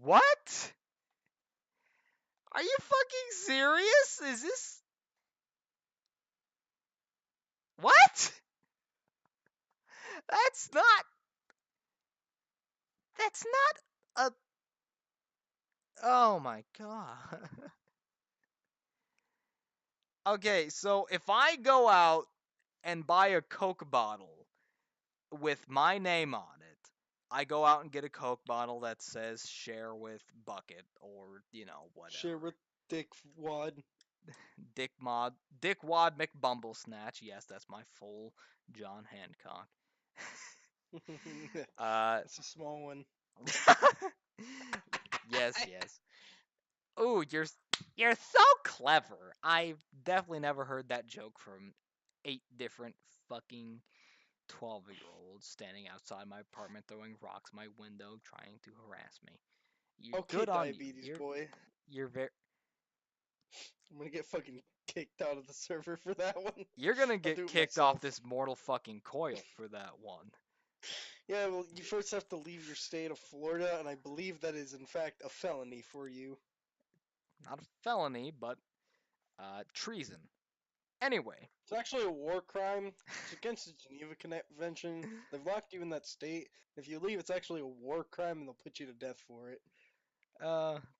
A: What? Are you fucking serious? Is this what? That's not. That's not a. Oh my god. Okay, so if I go out and buy a Coke bottle with my name on it, I go out and get a Coke bottle that says share with Bucket or,
B: Share
A: whatever.
B: with Dick Wad.
A: Dick Wad McBumblesnatch. Yes, that's my full John Hancock. uh,
B: It's a small one.
A: yes, yes. Ooh, you're so clever. I've definitely never heard that joke from 8 different fucking 12-year-old standing outside my apartment throwing rocks my window trying to harass me. You
B: Okay,
A: good on you.
B: diabetes boy.
A: You're very
B: I'm gonna get fucking kicked out of the server for that one.
A: you're gonna
B: I'll do
A: get
B: it
A: kicked off
B: myself.
A: this mortal fucking coil for that one.
B: Yeah, well, you first have to leave your state of Florida, and I believe that is in fact a felony for you.
A: Not a felony, but treason. Anyway,
B: It's actually a war crime. It's against the Geneva Convention. They've locked you in that state. If you leave, it's actually a war crime, and they'll put you to death for it.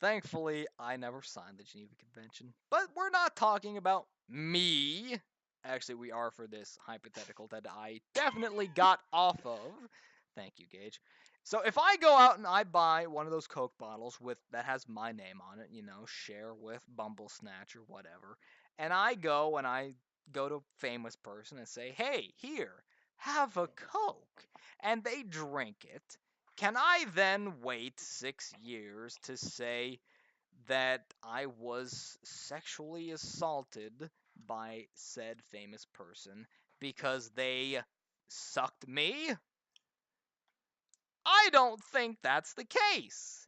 A: thankfully, I never signed the Geneva Convention. But we're not talking about me. Actually, we are for this hypothetical that I definitely got off of. Thank you, Gage. So if I go out and I buy one of those Coke bottles with that has my name on it, share with Bumble Snatch or whatever, and I go to a famous person and say, "Hey, here, have a Coke," and they drink it, can I then wait 6 years to say that I was sexually assaulted by said famous person because they sucked me? I don't think that's the case.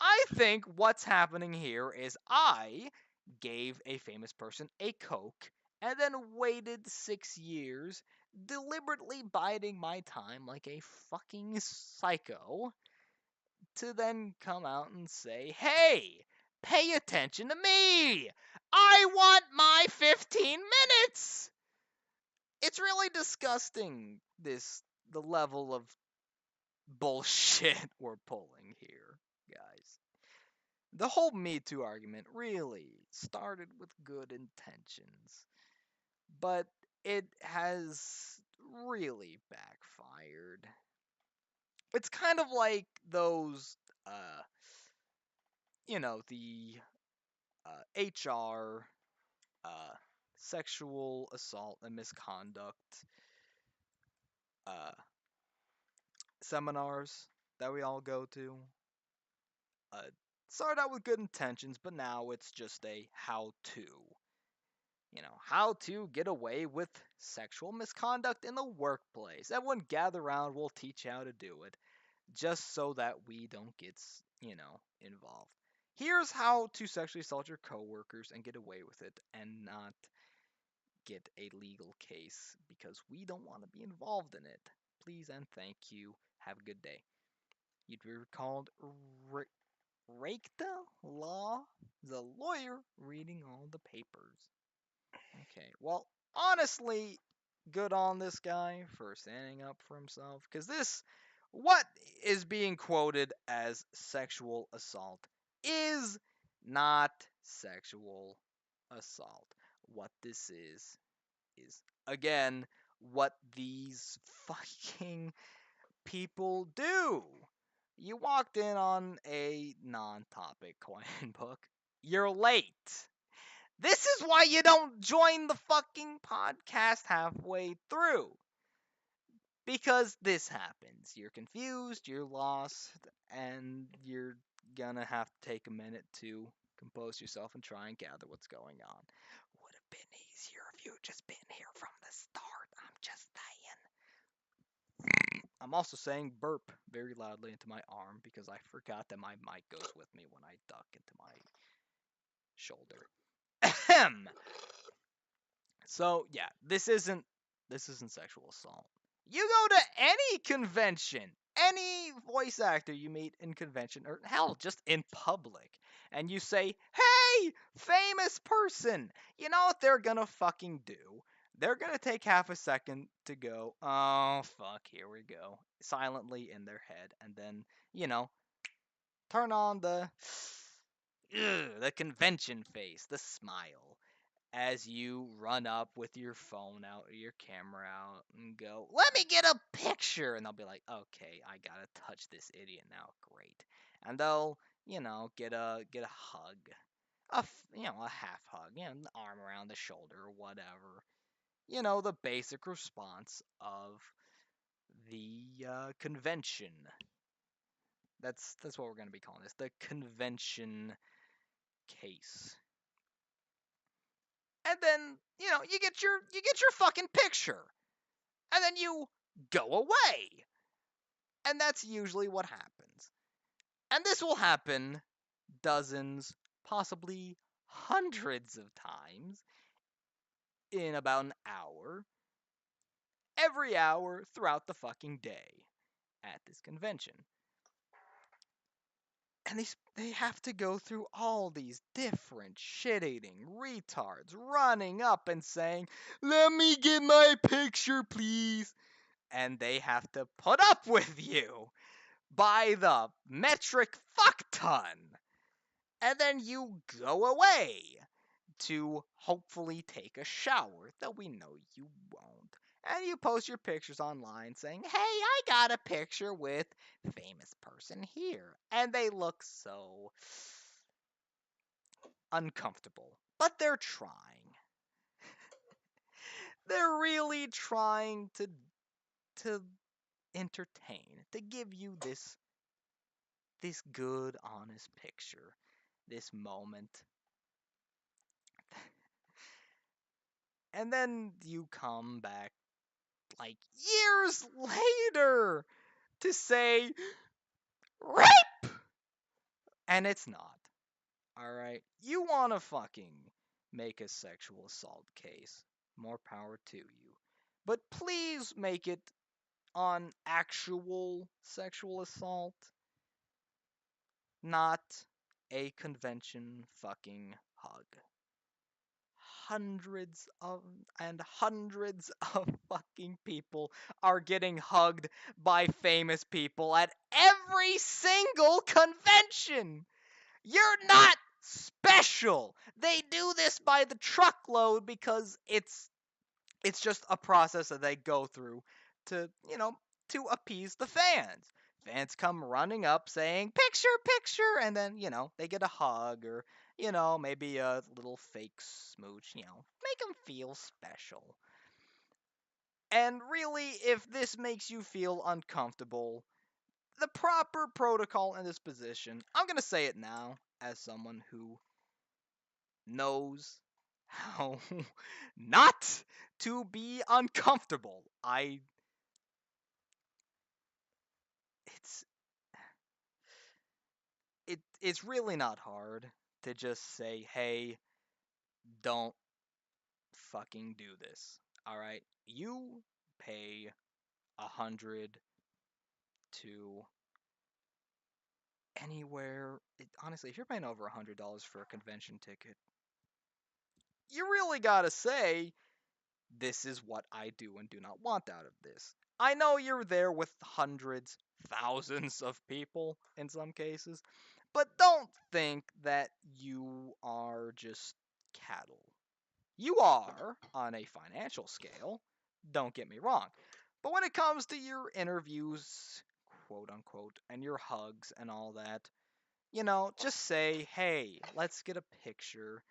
A: I think what's happening here is I gave a famous person a Coke and then waited 6 years, deliberately biding my time like a fucking psycho, to then come out and say, "Hey, pay attention to me! I want my 15 minutes!" It's really disgusting, the level of bullshit we're pulling here, guys. The whole Me Too argument really started with good intentions, but it has really backfired. It's kind of like those, the HR, uh, sexual assault and misconduct uh, seminars that we all go to. Uh, Started out with good intentions, but now it's just a how to. How to get away with sexual misconduct in the workplace. Everyone gather around, we'll teach you how to do it, just so that we don't get, involved. Here's how to sexually assault your coworkers and get away with it and not get a legal case because we don't want to be involved in it. Please and thank you. Have a good day. You'd be called Rakta Law, the lawyer reading all the papers. Okay, well, honestly, good on this guy for standing up for himself because what is being quoted as sexual assault is not sexual assault. What this is again what these fucking people do. You walked in on a non-topic coin book. You're late. This is why you don't join the fucking podcast halfway through. Because this happens. You're confused, you're lost, and you're gonna have to take a minute to compose yourself and try and gather what's going on. Would have been easier if you had just been here from the start. I'm just saying. I'm also saying burp very loudly into my arm because I forgot that my mic goes with me when I duck into my shoulder. Ahem. So yeah, this isn't sexual assault. You go to any convention, any voice actor you meet in convention, or hell, just in public, and you say, "Hey, famous person," you know what they're gonna fucking do? They're gonna take half a second to go, "Oh fuck, here we go," silently in their head, and then turn on the convention face, the smile, as you run up with your phone out or your camera out and go, "Let me get a picture." And they'll be like, "Okay, I gotta touch this idiot now. Great." And they'll, get a hug, a half hug, an arm around the shoulder or whatever. The basic response of the convention. That's what we're gonna be calling this, the convention case. And then you get your fucking picture, and then you go away. And that's usually what happens. And this will happen dozens, possibly hundreds of times in about an hour, every hour throughout the fucking day at this convention. And they have to go through all these different shit-eating retards running up and saying, "Let me get my picture, please." And they have to put up with you by the metric fuck ton. And then you go away to hopefully take a shower, though we know you won't. And you post your pictures online saying, "Hey, I got a picture with famous person here." And they look so uncomfortable. But they're trying. They're really trying to entertain, to give you this good honest picture, this moment. And then you come back like years later to say rape, and it's not. All right, you want to fucking make a sexual assault case, more power to you, but please make it on actual sexual assault, not a convention fucking hug. Hundreds of and hundreds of fucking people are getting hugged by famous people at every single convention. You're not special. They do this by the truckload because it's just a process that they go through to, to appease the fans. Fans come running up saying, "Picture, picture," and then, they get a hug or, maybe a little fake smooch, make them feel special. And really, if this makes you feel uncomfortable, the proper protocol in this position, I'm going to say it now as someone who knows how not to be uncomfortable. It's it's really not hard to just say, "Hey, don't fucking do this." All right, you pay 100 to anywhere. Honestly, if you're paying over $100 for a convention ticket, you really gotta say, "This is what I do and do not want out of this." I know you're there with hundreds, thousands of people in some cases, but don't think that you are just cattle. You are on a financial scale, don't get me wrong. But when it comes to your interviews, quote unquote, and your hugs and all that, just say, "Hey, let's get a picture.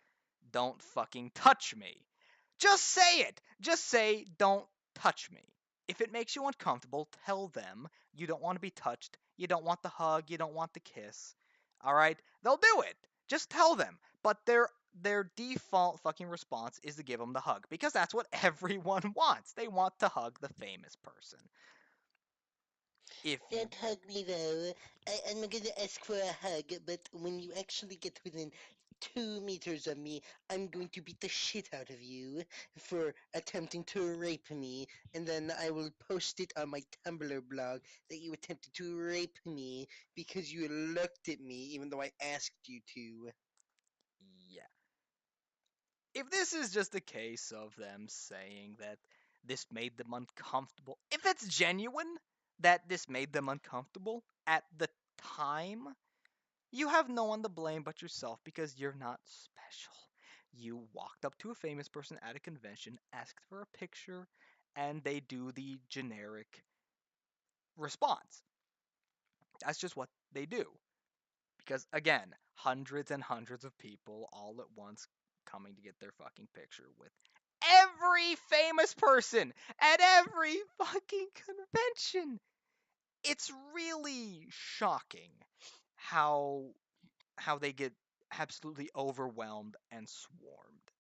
A: Don't fucking touch me." Just say it. Just say, "Don't touch me." If it makes you uncomfortable, tell them you don't want to be touched, you don't want the hug, you don't want the kiss. All right? They'll do it. Just tell them. But their default fucking response is to give them the hug because that's what everyone wants. They want to hug the famous person. If you
D: Don't hug me though. I'm gonna ask for a hug, but when you actually get within 2 meters of me, I'm going to beat the shit out of you for attempting to rape me, and then I will post it on my Tumblr blog that you attempted to rape me because you looked at me even though I asked you to.
A: yeah. If this is just a case of them saying that this made them uncomfortable, if it's genuine that this made them uncomfortable at the time, you have no one to blame but yourself because you're not special. You walked up to a famous person at a convention, asked for a picture, and they do the generic response. That's just what they do. Because again, hundreds and hundreds of people all at once coming to get their fucking picture with every famous person at every fucking convention. It's really shocking how they get absolutely overwhelmed and swarmed.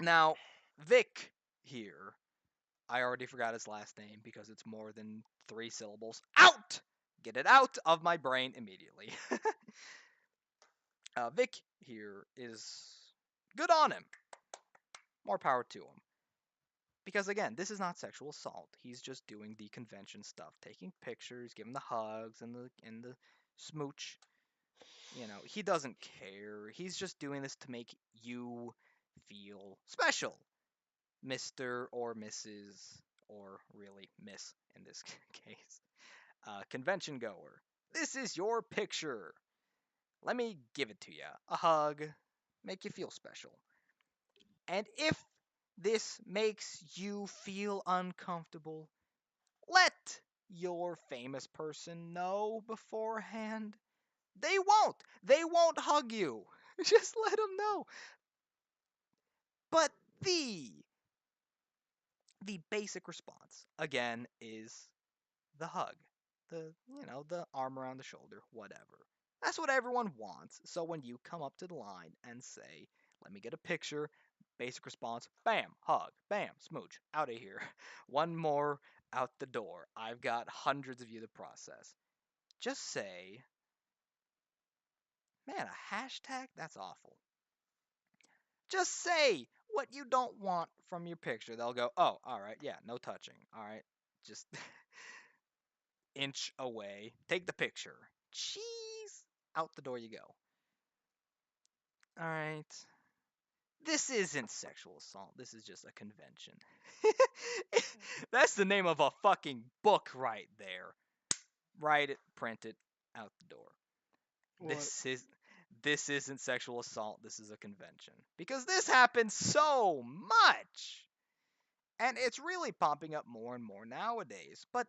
A: Now, Vic here I already forgot his last name because it's more than 3 syllables. Out! Get it out of my brain immediately. Vic here is good on him. More power to him. Because again, this is not sexual assault. He's just doing the convention stuff, taking pictures, giving the hugs and the smooch. He doesn't care. He's just doing this to make you feel special, Mr. or Mrs. or really Miss in this case. Convention goer. This is your picture. Let me give it to you. A hug, make you feel special. And if this makes you feel uncomfortable, let your famous person know beforehand. They won't. They won't hug you. Just let them know. But the basic response again is the hug. The arm around the shoulder, whatever. That's what everyone wants. So when you come up to the line and say, "Let me get a picture," basic response, bam, hug, bam, smooch, out of here. One more out the door. I've got hundreds of you to process. Just say, man, a hashtag? That's awful. Just say what you don't want from your picture. They'll go, "Oh, all right, yeah, no touching. All right, just inch away. Take the picture." Cheese. Out the door you go. All right. This isn't sexual assault. This is just a convention. That's the name of a fucking book right there. Write it, print it, out the door.
B: What?
A: This isn't sexual assault. This is a convention because this happens so much, and it's really popping up more and more nowadays. But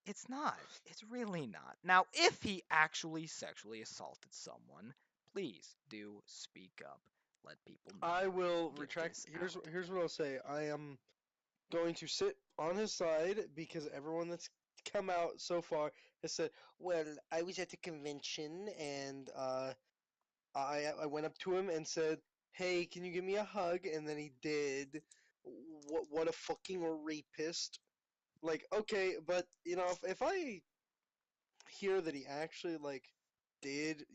A: it's not. It's really not. Now, if he actually sexually assaulted someone, please do speak up. Let people know.
B: I will
A: Get
B: retract.
A: this
B: Here's
A: out.
B: here's what I'll say. I am going to sit on his side because everyone that's come out so far has said,
D: Well, I was at the convention and I went up to him and said,
B: "Hey, can you give me a hug?" And then he did. What a fucking rapist! Like, okay, but if I hear that he actually did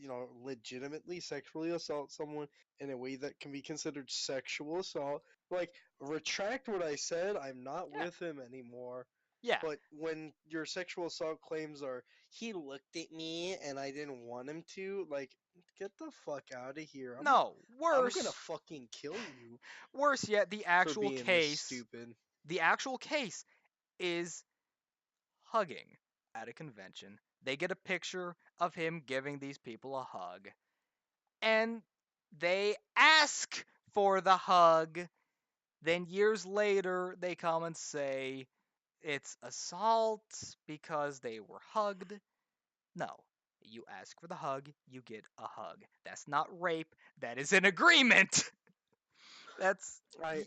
B: legitimately sexually assault someone in a way that can be considered sexual assault, like, retract what I said. I'm not
A: Yeah.
B: with him anymore.
A: Yeah.
B: But when your sexual assault claims are,
D: he looked at me
B: and I didn't want him to, like, get the fuck out of here.
A: No.
B: I'm gonna
A: Worse.
B: fucking kill you
A: Worse yet,
B: for being this stupid.
A: the actual case is hugging at a convention. They get a picture of him giving these people a hug, and they ask for the hug. Then years later, they come and say it's assault because they were hugged. No. You ask for the hug, you get a hug. That's not rape. That is an agreement. That's
B: I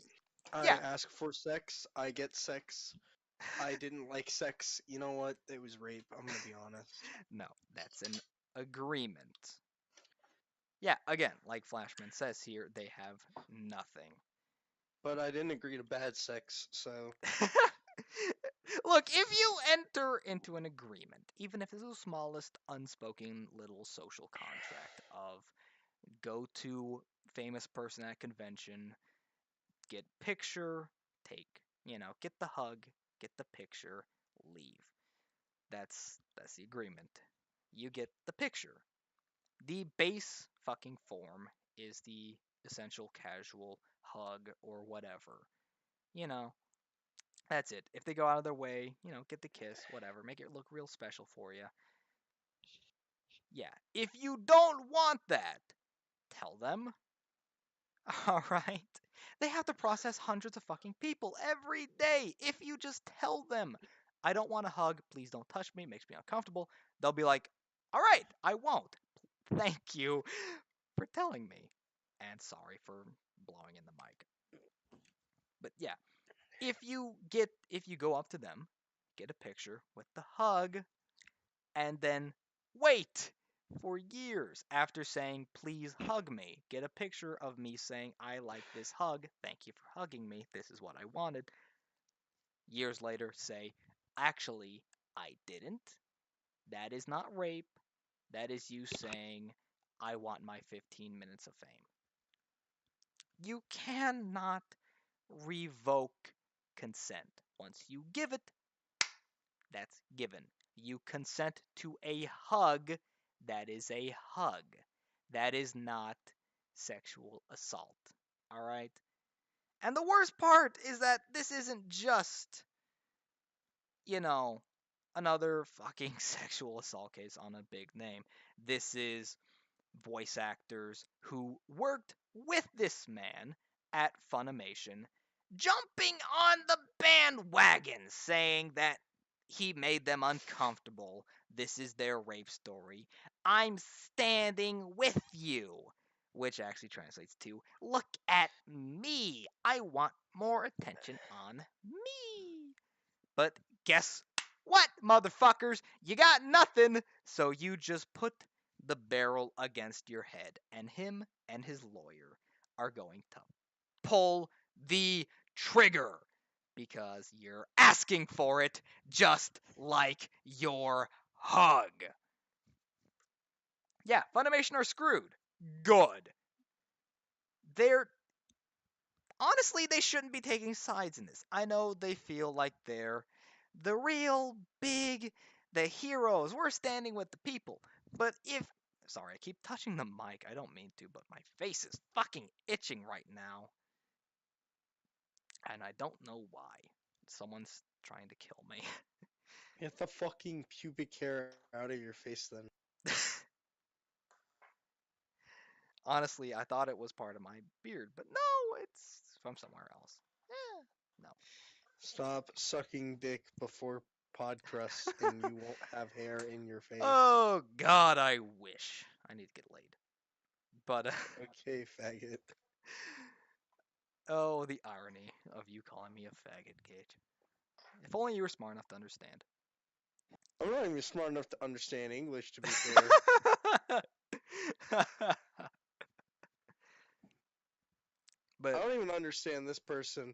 B: I
A: yeah.
B: ask for sex, I get sex. I didn't like sex. You know what? It was rape. I'm gonna be honest.
A: No, that's an agreement. Yeah, again, like Flashman says here, they have nothing.
B: But I didn't agree to bad sex, so
A: Look, if you enter into an agreement, even if it's the smallest unspoken little social contract of go to famous person at convention, get picture, take, get the hug, get the picture, leave. That's the agreement. You get the picture. The base fucking form is the essential casual hug or whatever. You know, that's it. If they go out of their way, get the kiss, whatever, make it look real special for you. Yeah. If you don't want that, tell them. All right. They have to process hundreds of fucking people every day. If you just tell them, "I don't want a hug, please don't touch me, it makes me uncomfortable," they'll be like, "All right, I won't. Thank you for telling me." And sorry for blowing in the mic. But yeah, if you go up to them, get a picture with the hug, and then wait for years after saying, "Please hug me." Get a picture of me saying, "I like this hug. Thank you for hugging me. This is what I wanted." years later say, actually, I didn't. That is not rape. That is you saying, I want my 15 minutes of fame. You cannot revoke consent. Once you give it, that's given. You consent to a hug, that is a hug. That is not sexual assault. All right? And the worst part is that this isn't just, you know, another fucking sexual assault case on a big name. This is voice actors who worked with this man at Funimation jumping on the bandwagon saying that he made them uncomfortable. This is their rape story. I'm standing with you. Which actually translates to, look at me. I want more attention on me. But guess what, motherfuckers? You got nothing, so you just put the barrel against your head, and him and his lawyer are going to pull the trigger because you're asking for it just like your hug. Yeah, Funimation are screwed. Good. They're honestly, they shouldn't be taking sides in this. I know they feel like they're the real big, the heroes. We're standing with the people. But if. Sorry, I keep touching the mic. I don't mean to, but my face is fucking itching right now. And I don't know why. Someone's trying to kill me.
B: Get the fucking pubic hair out of your face then.
A: Honestly, I thought it was part of my beard, but no, it's from somewhere else. No.
B: Stop sucking dick before Pod-Crust and you won't have hair in your face.
A: Oh, God, I wish. I need to get laid. But,
B: Okay, faggot.
A: oh, the irony of you calling me a faggot, Gage. If only you were smart enough to understand.
B: I'm not even smart enough to understand English, to be fair. I
A: But
B: don't even understand this person.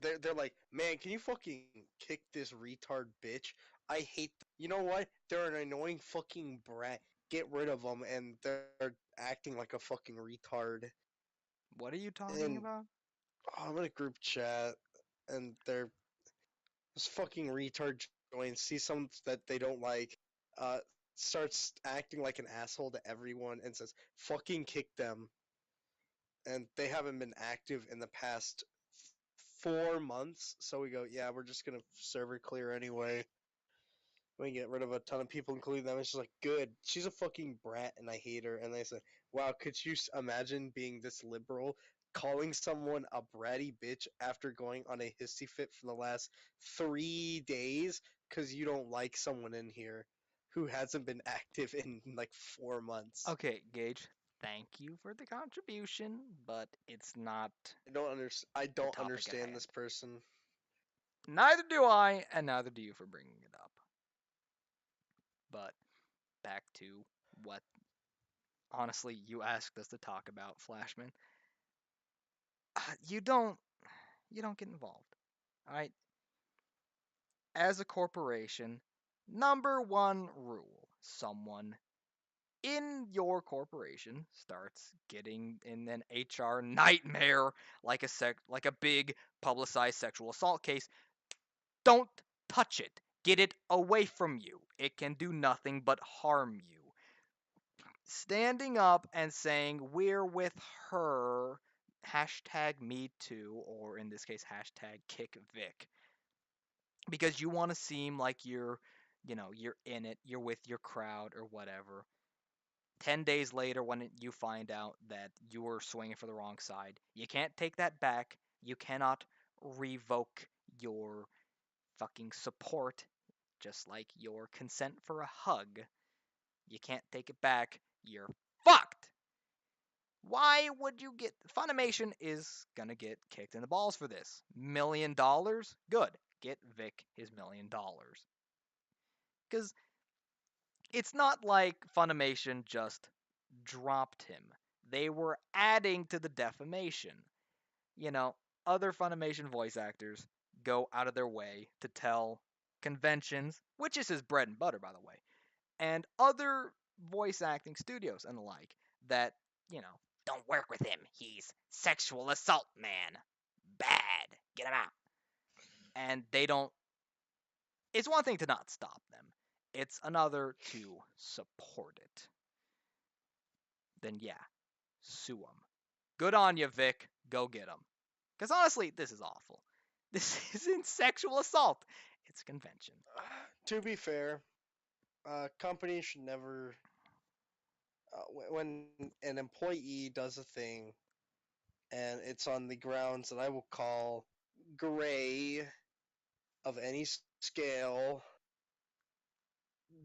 B: They're like, man, can you fucking kick this retard bitch? I hate. You know what? They're an annoying fucking brat. Get rid of them, and they're acting like a fucking retard.
A: what are you talking
B: And
A: about?
B: I'm in a group chat, and this fucking retard joins, sees someone that they don't like, uh, starts acting like an asshole to everyone, and says, "Fucking kick them." And they haven't been active in the past 4 months. So we go, yeah, we're just gonna server clear anyway. We get rid of a ton of people, including them. It's just like, good. She's a fucking brat, and I hate her. And they said, wow, could you imagine being this liberal, calling someone a bratty bitch after going on a hissy fit for the last 3 days because you don't like someone in here who hasn't been active in like 4 months?
A: Okay, Gage, thank you for the contribution, but it's not
B: I
A: the
B: don't
A: topic at
B: understand
A: hand.
B: this person.
A: Neither do I, and neither do you for bringing it up. But back to what, honestly, you asked us to talk about, Flashman. You don't, you don't get involved. All right, as a corporation, number one rule: someone in your corporation starts getting in an HR nightmare like a big publicized sexual assault case, don't touch it. Get it away from you. It can do nothing but harm you. Standing up and saying we're with her, hashtag me too, or in this case hashtag kick Vic, because you want to seem like you're in it, you're with your crowd or whatever. 10 days later, when you find out that you were swinging for the wrong side, you can't take that back. You cannot revoke your fucking support, just like your consent for a hug. You can't take it back. You're fucked. Why would you get. Funimation is gonna get kicked in the balls for this. $1 million? Good. Get Vic his $1 million. Because it's not like Funimation just dropped him. They were adding to the defamation. You know, other Funimation voice actors go out of their way to tell conventions, which is his bread and butter, by the way, and other voice acting studios and the like, that, don't work with him. He's sexual assault man. Bad. Get him out. And they don't. It's one thing to not stop them, it's another to support it. Then, yeah, sue him. Good on you, Vic. Go get him. Because honestly, this is awful. This isn't sexual assault. It's a convention.
B: To be fair, companies should never. When an employee does a thing and it's on the grounds that I will call gray of any scale,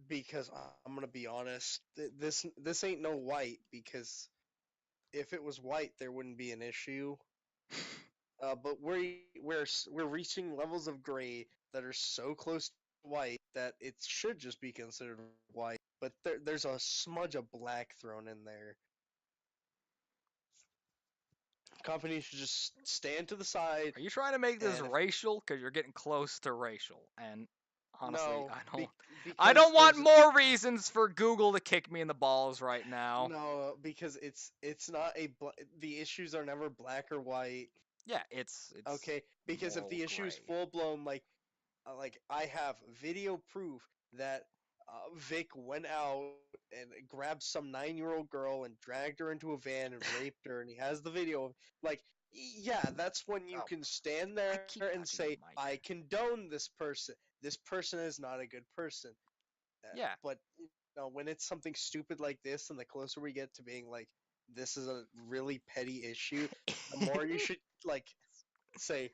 B: because I'm gonna be honest, this ain't no white, because if it was white there wouldn't be an issue. But we're reaching levels of gray that are so close to white that it should just be considered white. But there's a smudge of black thrown in there. Companies should just stand to the side
A: Are you trying to make this
B: and
A: racial? Because you're getting close to racial, and honestly,
B: no,
A: I
B: because
A: don't want
B: there's
A: more reasons for Google to kick me in the balls right now.
B: no, because it's not the issues are never black or white.
A: Yeah, it's
B: Okay, because if
A: moral
B: the issue is
A: gray.
B: full blown, like I have video proof that Vic went out and grabbed some 9-year-old girl and dragged her into a van and raped her, and he has the video. Like, yeah, that's when you
A: Oh,
B: can stand
A: I
B: there
A: keep
B: and
A: touching the
B: say,
A: mic.
B: "I condone this person. This person is not a good person."
A: Yeah,
B: But when it's something stupid like this, and the closer we get to being like, this is a really petty issue, the more you should say,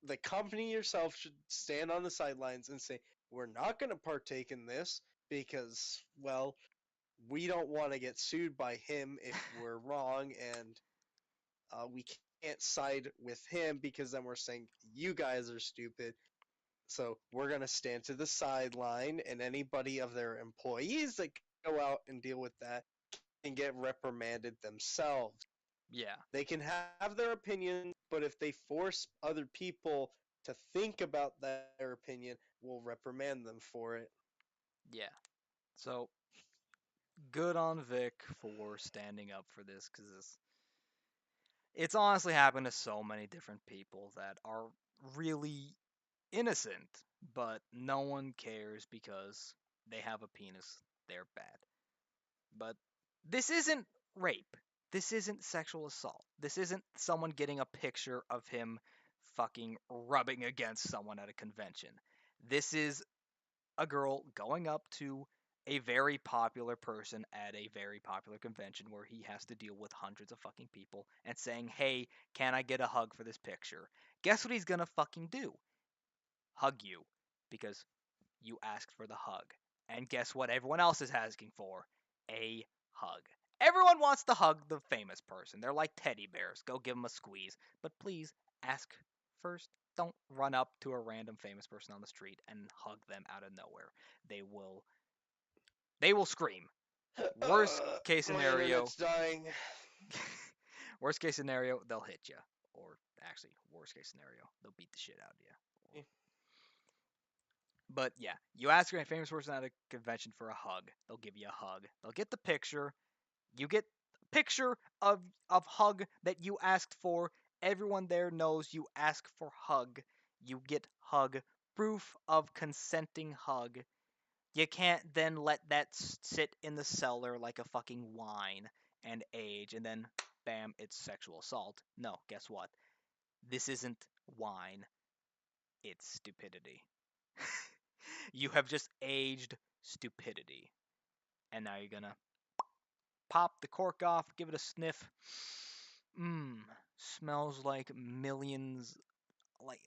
B: the company yourself should stand on the sidelines and say, we're not going to partake in this because, well, we don't want to get sued by him if we're wrong, and we can't side with him because then we're saying you guys are stupid. So we're going to stand to the sideline, and anybody of their employees that go out and deal with that can get reprimanded themselves.
A: yeah,
B: They can have their opinion, but if they force other people to think about their opinion, we'll reprimand them for it.
A: yeah. So good on Vic for standing up for this, because it's honestly happened to so many different people that are really innocent, but no one cares because they have a penis. They're bad. But this isn't rape. This isn't sexual assault. This isn't someone getting a picture of him fucking rubbing against someone at a convention. This is a girl going up to a very popular person at a very popular convention where he has to deal with hundreds of fucking people and saying, "Hey, can I get a hug for this picture?" Guess what he's gonna fucking do? Hug you, because you asked for the hug. And guess what everyone else is asking for? A hug. Everyone wants to hug the famous person. They're like teddy bears. Go give them a squeeze. But please ask first. Don't run up to a random famous person on the street and hug them out of nowhere. They will scream. Worst case
B: My
A: scenario,
B: internet's dying.
A: worst case scenario, they'll hit you. Or actually, worst case scenario, they'll beat the shit out of you. But yeah, you ask a famous person at a convention for a hug, they'll give you a hug. They'll get the picture. You get a picture of hug that you asked for. Everyone there knows you ask for hug. You get hug. Proof of consenting hug. You can't then let that sit in the cellar like a fucking wine and age, and then bam, it's sexual assault. No, guess what? This isn't wine. It's stupidity. You have just aged stupidity. And now you're gonna pop the cork off, give it a sniff. Mmm, smells like millions,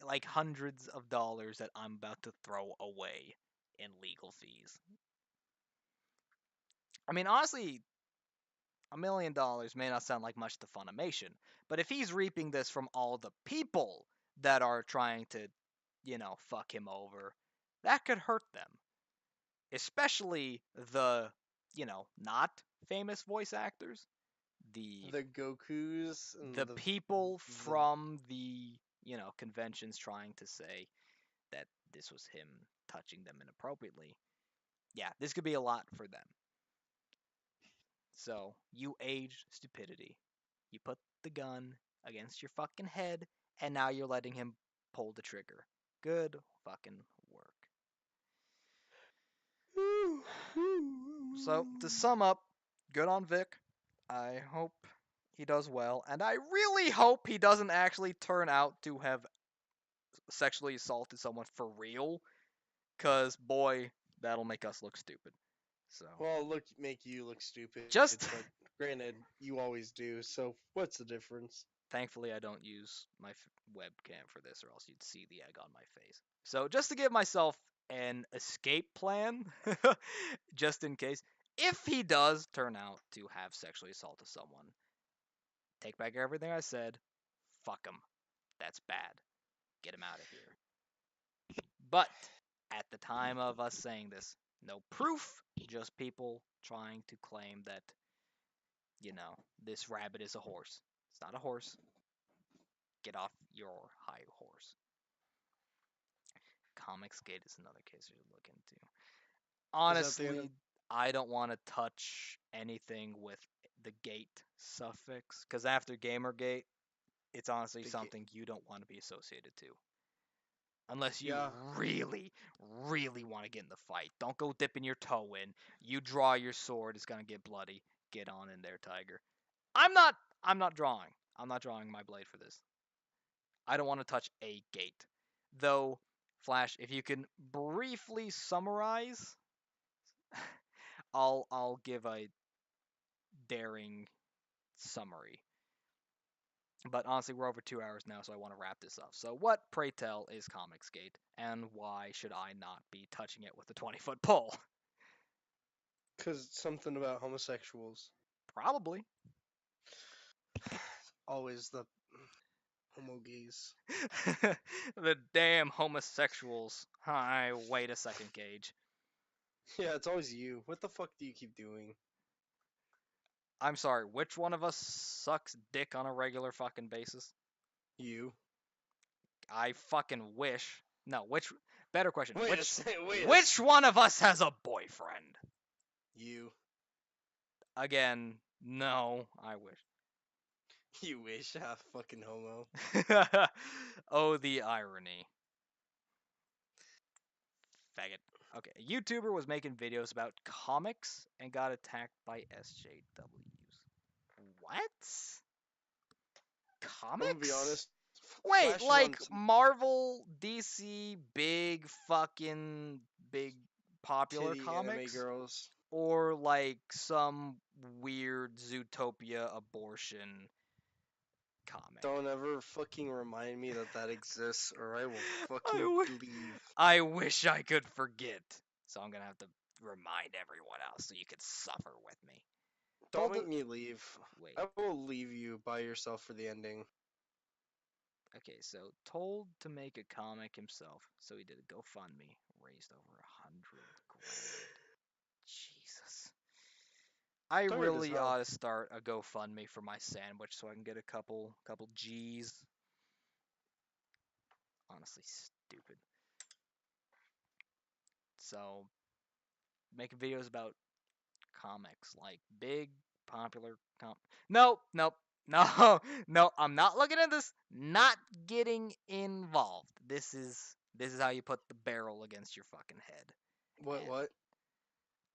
A: like hundreds of dollars that I'm about to throw away in legal fees. I mean, honestly, $1 million may not sound like much to Funimation, but if he's reaping this from all the people that are trying to, fuck him over, that could hurt them. Especially the, not famous voice actors, the
B: The Gokus and
A: the people
B: the
A: from the conventions trying to say that this was him touching them inappropriately. Yeah, this could be a lot for them. So, you age stupidity. You put the gun against your fucking head, and now you're letting him pull the trigger. Good fucking work. So, to sum up, good on Vic. I hope he does well, and I really hope he doesn't actually turn out to have sexually assaulted someone for real, because, boy, that'll make us look stupid. So,
B: Well, make you look stupid.
A: Just-
B: but granted, you always do. So what's the difference?
A: thankfully, I don't use my webcam for this, or else you'd see the egg on my face. So, just to give myself an escape plan, just in case, if he does turn out to have sexually assaulted someone, take back everything I said. Fuck him. That's bad. Get him out of here. But at the time of us saying this, no proof, just people trying to claim that, this rabbit is a horse. It's not a horse. Get off your high horse. Comicsgate is another case you should look into. Honestly, I don't want to touch anything with the gate suffix, because after Gamergate, it's honestly something you don't want to be associated to. Unless you really, really want to get in the fight. Don't go dipping your toe in. You draw your sword, it's gonna get bloody. Get on in there, Tiger. I'm not drawing. I'm not drawing my blade for this. I don't want to touch a gate. Though, Flash, if you can briefly summarize, I'll give a daring summary. But honestly, we're over 2 hours now, so I want to wrap this up. So, what, pray tell, is Comicsgate, and why should I not be touching it with a 20-foot pole?
B: Because something about homosexuals.
A: Probably.
B: Always the homo gays.
A: The damn homosexuals. Hi, wait a second, Gage.
B: Yeah, it's always you. What the fuck do you keep doing?
A: I'm sorry, which one of us sucks dick on a regular fucking basis?
B: You.
A: I fucking wish. No, better question.
B: Wait
A: Which one of us has a boyfriend?
B: You.
A: Again, no, I wish.
B: You wish. Ah, fucking homo.
A: Oh, the irony. Faggot. Okay, a YouTuber was making videos about comics and got attacked by SJWs. What?
B: I'm gonna be
A: Comics?
B: honest.
A: Wait,
B: Flash is
A: like
B: on some-
A: Marvel, DC, big popular
B: titty
A: comics?
B: anime girls.
A: Or like some weird Zootopia abortion comic?
B: Don't ever fucking remind me that exists, or I will
A: I
B: fucking
A: wish-
B: leave.
A: I wish I could forget. So I'm gonna have to remind everyone else so you could suffer with me.
B: Don't
A: Told
B: make me leave.
A: Wait.
B: I will leave you by yourself for the ending.
A: Okay, so told to make a comic himself, so he did a GoFundMe, raised over 100 grand. Jesus. I
B: Tired as
A: really
B: hell.
A: ought to start a GoFundMe for my sandwich so I can get a couple G's. Honestly, stupid. So, making videos about comics, like big, popular No, no, no, I'm not looking at this. Not getting involved. This is how you put the barrel against your fucking head.
B: What?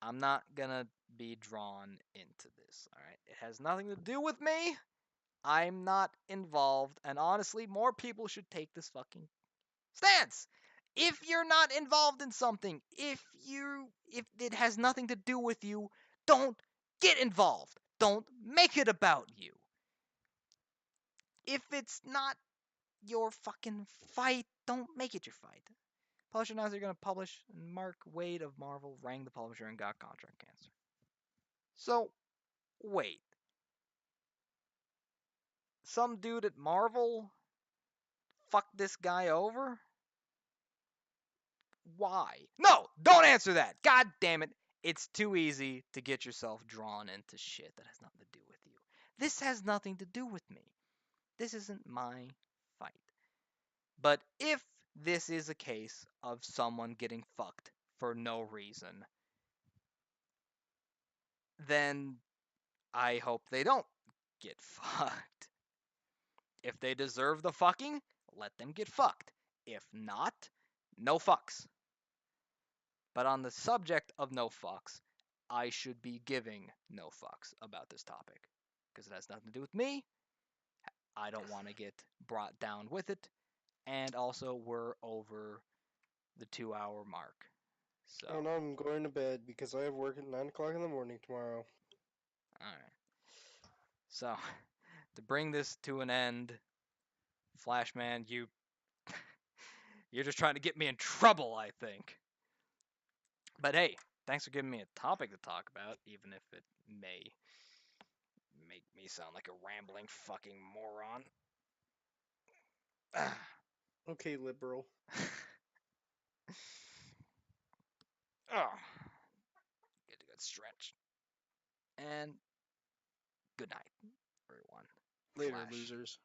A: I'm not gonna be drawn into this, alright? It has nothing to do with me. I'm not involved, and honestly, more people should take this fucking stance. If you're not involved in something, if it has nothing to do with you, don't get involved. Don't make it about you. If it's not your fucking fight, don't make it your fight. Publisher announced they're going to publish, and Mark Waid of Marvel rang the publisher and got contract cancer. So, wait. Some dude at Marvel fucked this guy over? Why? No, don't answer that. God damn it. It's too easy to get yourself drawn into shit that has nothing to do with you. This has nothing to do with me. This isn't my fight. But if this is a case of someone getting fucked for no reason, then I hope they don't get fucked. If they deserve the fucking, let them get fucked. If not, no fucks. But on the subject of no fucks, I should be giving no fucks about this topic. Because it has nothing to do with me. I don't want to get brought down with it. And also, we're over the 2 hour mark. So,
B: Oh no, I'm going to bed because I have work at 9 o'clock in the morning tomorrow.
A: alright. So, to bring this to an end, Flashman, you're just trying to get me in trouble, I think. But hey, thanks for giving me a topic to talk about, even if it may make me sound like a rambling fucking moron.
B: Okay, liberal.
A: Oh, get a good stretch. And good night, everyone.
B: Later,
A: Flash.
B: losers.